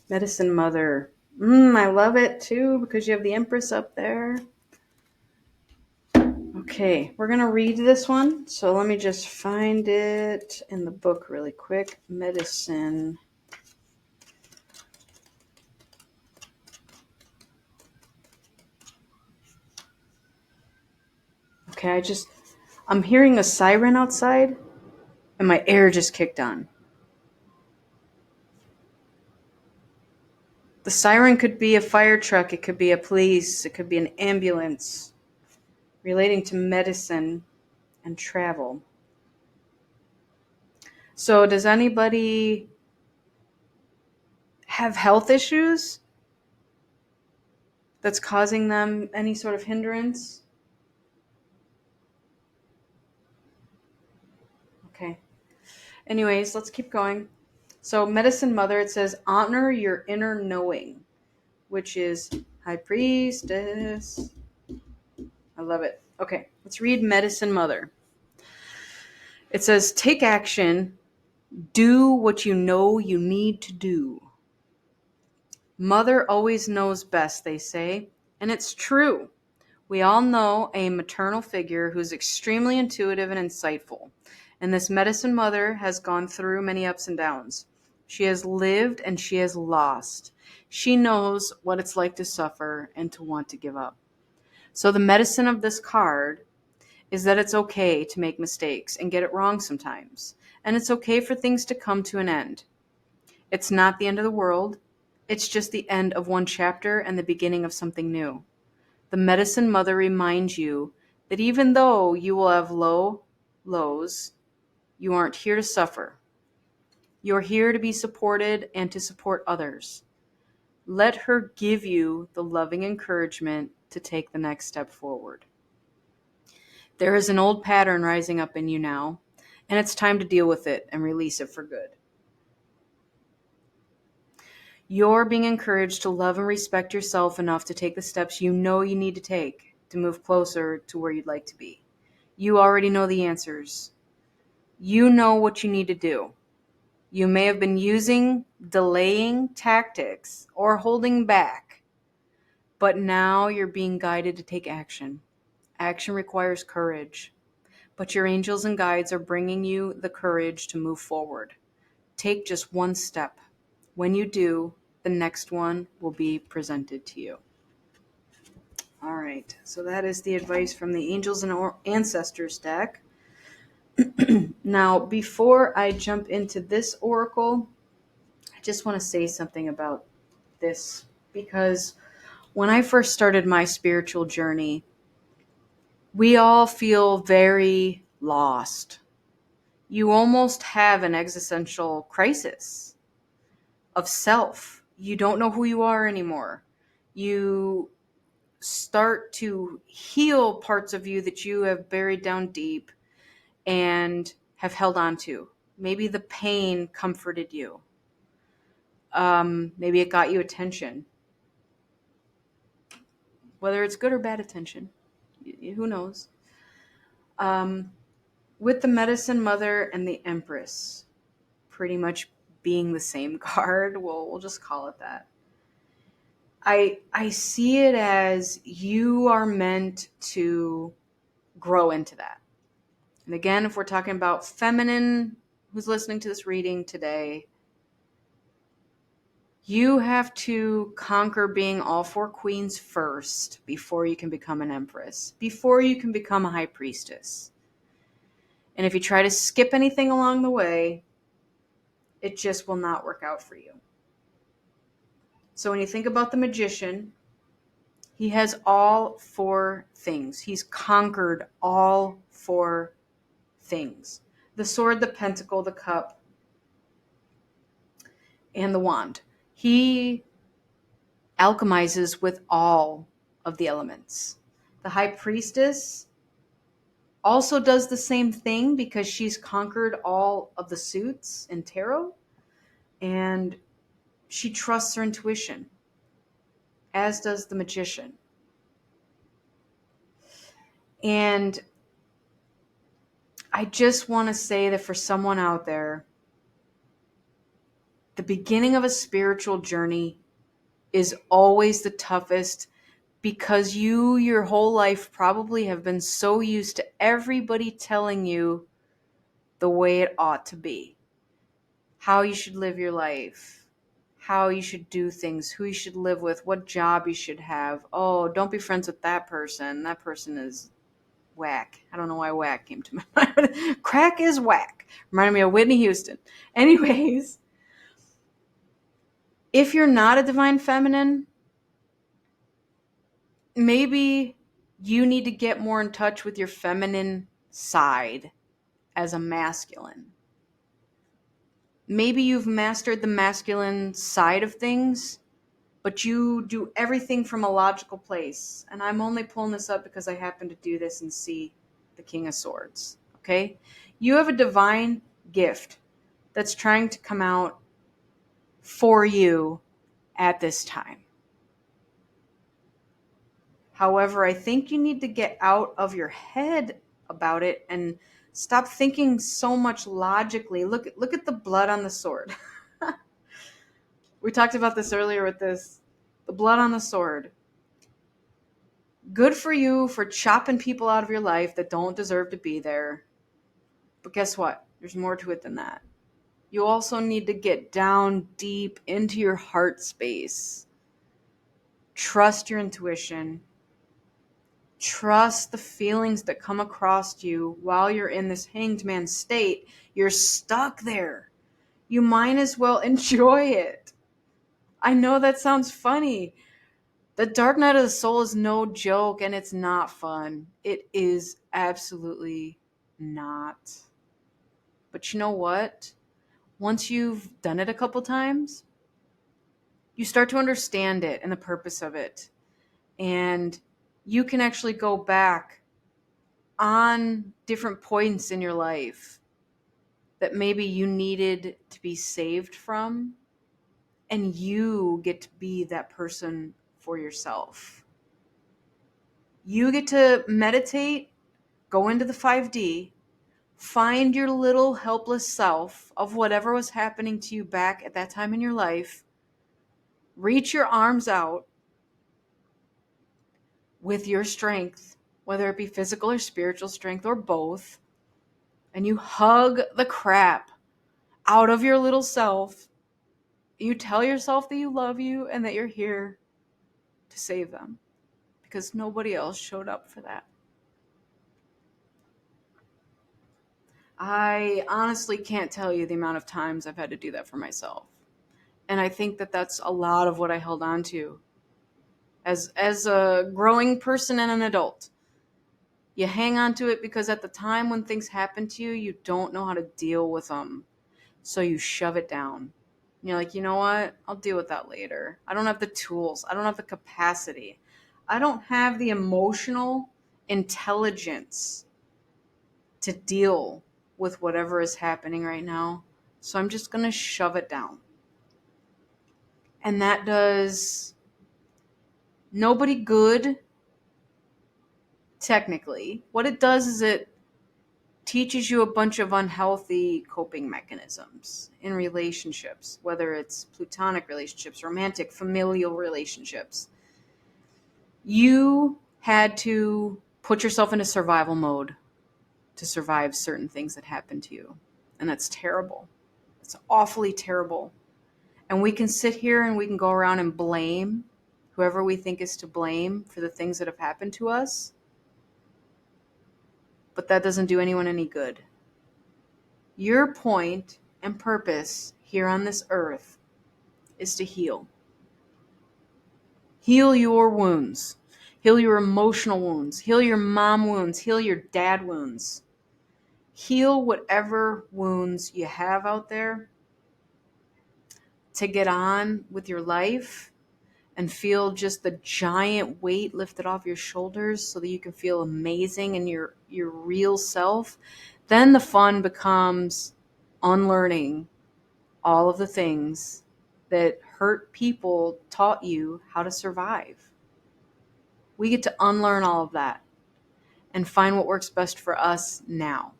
Medicine Mother. I love it too because you have the Empress up there. Okay, we're going to read this one. So let me just find it in the book really quick. Medicine. Okay, I'm hearing a siren outside and my air just kicked on. The siren could be a fire truck, it could be a police, it could be an ambulance relating to medicine and travel. So does anybody have health issues that's causing them any sort of hindrance? Okay. Anyways, let's keep going. So Medicine Mother, it says, honor your inner knowing, which is High Priestess. I love it. Okay, let's read Medicine Mother. It says, take action. Do what you know you need to do. Mother always knows best, they say, and it's true. We all know a maternal figure who's extremely intuitive and insightful, and this Medicine Mother has gone through many ups and downs. She has lived and she has lost. She knows what it's like to suffer and to want to give up. So the medicine of this card is that it's okay to make mistakes and get it wrong sometimes. And it's okay for things to come to an end. It's not the end of the world. It's just the end of one chapter and the beginning of something new. The medicine mother reminds you that even though you will have lows, you aren't here to suffer. You're here to be supported and to support others. Let her give you the loving encouragement to take the next step forward. There is an old pattern rising up in you now, and it's time to deal with it and release it for good. You're being encouraged to love and respect yourself enough to take the steps you know you need to take to move closer to where you'd like to be. You already know the answers. You know what you need to do. You may have been using delaying tactics or holding back, but now you're being guided to take action. Action requires courage, but your angels and guides are bringing you the courage to move forward. Take just one step. When you do, the next one will be presented to you. All right, so that is the advice from the Angels and Ancestors deck. Now, before I jump into this oracle, I just want to say something about this, because when I first started my spiritual journey, we all feel very lost. You almost have an existential crisis of self. You don't know who you are anymore. You start to heal parts of you that you have buried down deep and have held on to. Maybe the pain comforted you. Maybe it got you attention. Whether it's good or bad attention, who knows? With the Medicine Mother and the Empress pretty much being the same card, we'll just call it that. I see it as you are meant to grow into that. And again, if we're talking about feminine who's listening to this reading today, you have to conquer being all four queens first before you can become an empress, before you can become a high priestess. And if you try to skip anything along the way, it just will not work out for you. So when you think about the magician, he has all four things. He's conquered all four things: the sword, the pentacle, the cup, and the wand. He alchemizes with all of the elements. The high priestess also does the same thing because she's conquered all of the suits in tarot, and she trusts her intuition, as does the magician. And I just want to say that for someone out there, the beginning of a spiritual journey is always the toughest, because you, your whole life, probably have been so used to everybody telling you the way it ought to be, how you should live your life, how you should do things, who you should live with, what job you should have. Oh, don't be friends with that person. That person is whack. I don't know why whack came to my mind. Crack is whack. Reminded me of Whitney Houston. Anyways, if you're not a divine feminine, maybe you need to get more in touch with your feminine side as a masculine. Maybe you've mastered the masculine side of things, but you do everything from a logical place. And I'm only pulling this up because I happen to do this and see the King of Swords. Okay? You have a divine gift that's trying to come out for you at this time. However, I think you need to get out of your head about it and stop thinking so much logically. Look at the blood on the sword. We talked about this earlier with the blood on the sword. Good for you for chopping people out of your life that don't deserve to be there. But guess what? There's more to it than that. You also need to get down deep into your heart space. Trust your intuition. Trust the feelings that come across you while you're in this hanged man state. You're stuck there. You might as well enjoy it. I know that sounds funny. The Dark Night of the Soul is no joke, and it's not fun. It is absolutely not. But you know what? Once you've done it a couple times, you start to understand it and the purpose of it. And you can actually go back on different points in your life that maybe you needed to be saved from, and you get to be that person for yourself. You get to meditate, go into the 5D, find your little helpless self of whatever was happening to you back at that time in your life, reach your arms out with your strength, whether it be physical or spiritual strength or both, and you hug the crap out of your little self. You tell yourself that you love you and that you're here to save them because nobody else showed up for that. I honestly can't tell you the amount of times I've had to do that for myself. And I think that that's a lot of what I held on to as a growing person and an adult. You hang on to it because at the time when things happen to you, you don't know how to deal with them. So you shove it down. You're like, you know what? I'll deal with that later. I don't have the tools. I don't have the capacity. I don't have the emotional intelligence to deal with whatever is happening right now. So I'm just going to shove it down. And that does nobody good, technically. What it does is it teaches you a bunch of unhealthy coping mechanisms in relationships, whether it's platonic relationships, romantic, familial relationships. You had to put yourself into survival mode to survive certain things that happen to you. And that's terrible. It's awfully terrible. And we can sit here and we can go around and blame whoever we think is to blame for the things that have happened to us. But that doesn't do anyone any good. Your point and purpose here on this earth is to heal. Heal your wounds. Heal your emotional wounds. Heal your mom wounds. Heal your dad wounds. Heal whatever wounds you have out there to get on with your life and feel just the giant weight lifted off your shoulders so that you can feel amazing in your real self. Then the fun becomes unlearning all of the things that hurt people taught you how to survive. We get to unlearn all of that and find what works best for us now.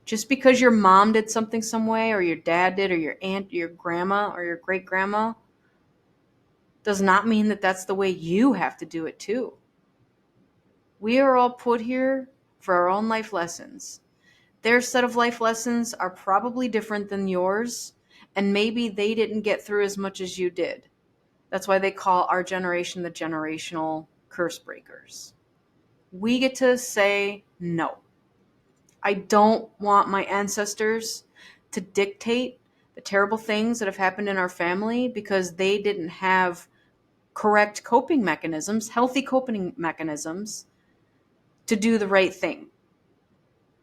Just because your mom did something some way, or your dad did, or your aunt, your grandma, or your great grandma, does not mean that that's the way you have to do it too. We are all put here for our own life lessons. Their set of life lessons are probably different than yours, and maybe they didn't get through as much as you did. That's why they call our generation the generational curse breakers. We get to say no. I don't want my ancestors to dictate the terrible things that have happened in our family because they didn't have correct coping mechanisms, healthy coping mechanisms to do the right thing.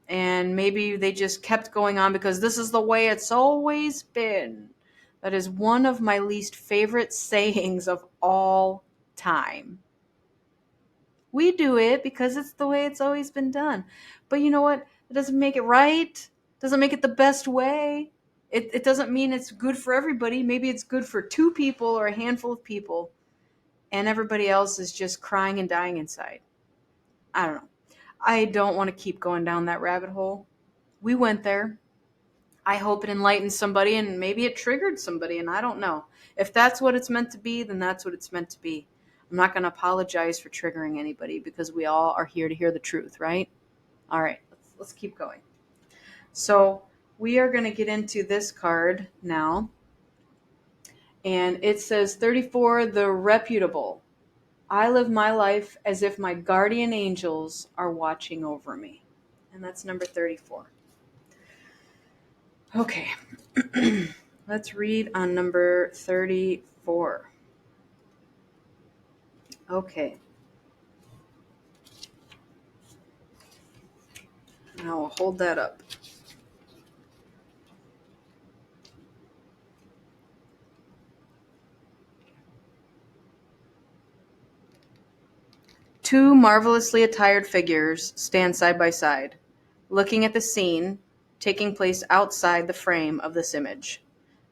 And maybe they just kept going on because this is the way it's always been. That is one of my least favorite sayings of all time. We do it because it's the way it's always been done. But you know what? It doesn't make it right. It doesn't make it the best way. It doesn't mean it's good for everybody. Maybe it's good for 2 people or a handful of people, and everybody else is just crying and dying inside. I don't know. I don't want to keep going down that rabbit hole. We went there. I hope it enlightened somebody, and maybe it triggered somebody, and I don't know. If that's what it's meant to be, then that's what it's meant to be. I'm not going to apologize for triggering anybody because we all are here to hear the truth, right? All right, let's keep going. So we are going to get into this card now. And it says 34, the reputable. I live my life as if my guardian angels are watching over me. And that's number 34. Okay. Let's read on number 34. Okay. Now I'll hold that up. Two marvelously attired figures stand side by side, looking at the scene taking place outside the frame of this image.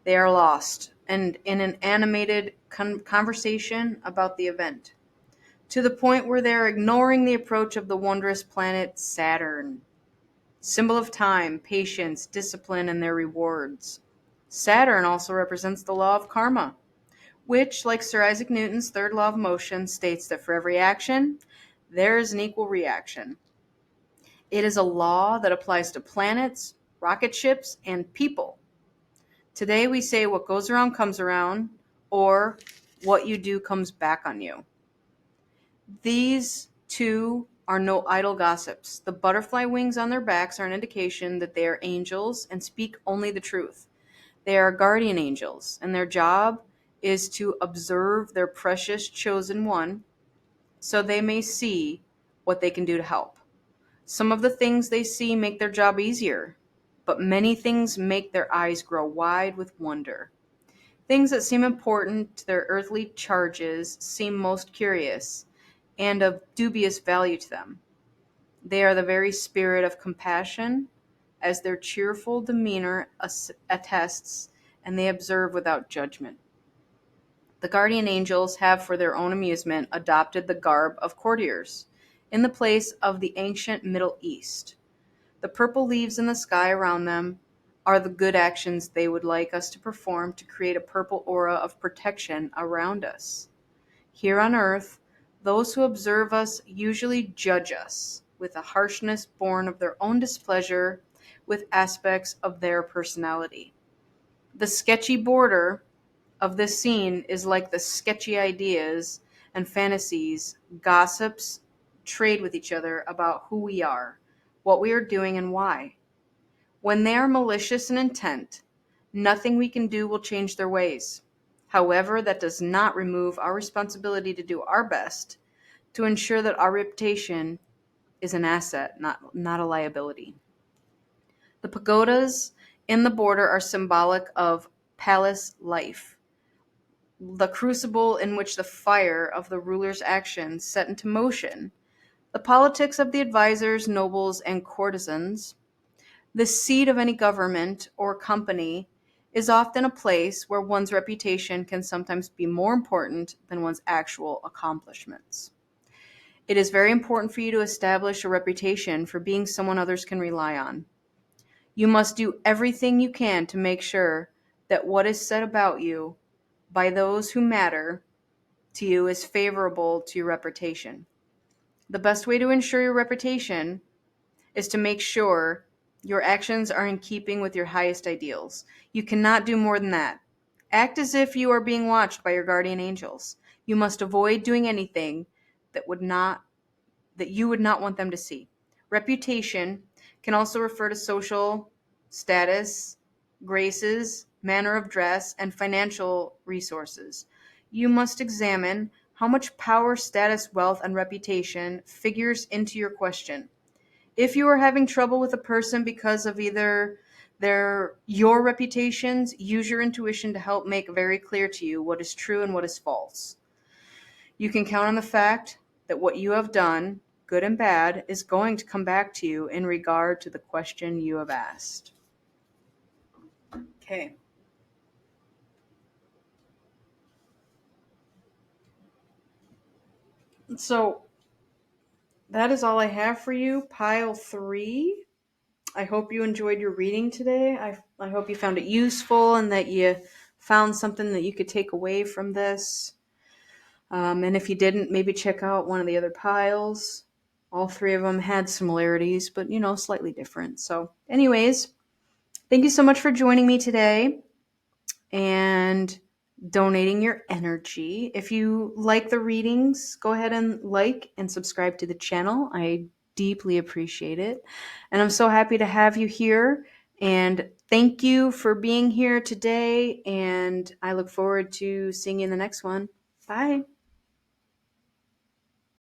They are lost and in an animated conversation about the event, to the point where they are ignoring the approach of the wondrous planet Saturn, symbol of time, patience, discipline, and their rewards. Saturn also represents the law of karma, which, like Sir Isaac Newton's third law of motion, states that for every action, there is an equal reaction. It is a law that applies to planets, rocket ships, and people. Today we say what goes around comes around, or what you do comes back on you. These two are no idle gossips. The butterfly wings on their backs are an indication that they are angels and speak only the truth. They are guardian angels, and their job is to observe their precious chosen one so they may see what they can do to help. Some of the things they see make their job easier, but many things make their eyes grow wide with wonder. Things that seem important to their earthly charges seem most curious and of dubious value to them. They are the very spirit of compassion, as their cheerful demeanor attests, and they observe without judgment. The guardian angels have, for their own amusement, adopted the garb of courtiers, in the place of the ancient Middle East. The purple leaves in the sky around them are the good actions they would like us to perform to create a purple aura of protection around us. Here on earth, those who observe us usually judge us with a harshness born of their own displeasure with aspects of their personality. The sketchy border of this scene is like the sketchy ideas and fantasies gossips trade with each other about who we are, what we are doing, and why. When they are malicious in intent, nothing we can do will change their ways. However, that does not remove our responsibility to do our best to ensure that our reputation is an asset, not a liability. The pagodas in the border are symbolic of palace life, the crucible in which the fire of the ruler's actions set into motion the politics of the advisors, nobles, and courtesans. The seat of any government or company is often a place where one's reputation can sometimes be more important than one's actual accomplishments. It is very important for you to establish a reputation for being someone others can rely on. You must do everything you can to make sure that what is said about you by those who matter to you is favorable to your reputation. The best way to ensure your reputation is to make sure your actions are in keeping with your highest ideals. You cannot do more than that. Act as if you are being watched by your guardian angels. You must avoid doing anything that you would not want them to see. Reputation can also refer to social status, graces, manner of dress, and financial resources. You must examine how much power, status, wealth, and reputation figures into your question. If you are having trouble with a person because of either your reputations, use your intuition to help make very clear to you what is true and what is false. You can count on the fact that what you have done, good and bad, is going to come back to you in regard to the question you have asked. Okay. So that is all I have for you, pile 3. I hope you enjoyed your reading today. I hope you found it useful and that you found something that you could take away from this. And if you didn't, maybe check out one of the other piles. All 3 of them had similarities, but slightly different. So, anyways, thank you so much for joining me today. And donating your energy. If you like the readings, go ahead and like and subscribe to the channel. I deeply appreciate it. And I'm so happy to have you here. And thank you for being here today. And I look forward to seeing you in the next one. Bye.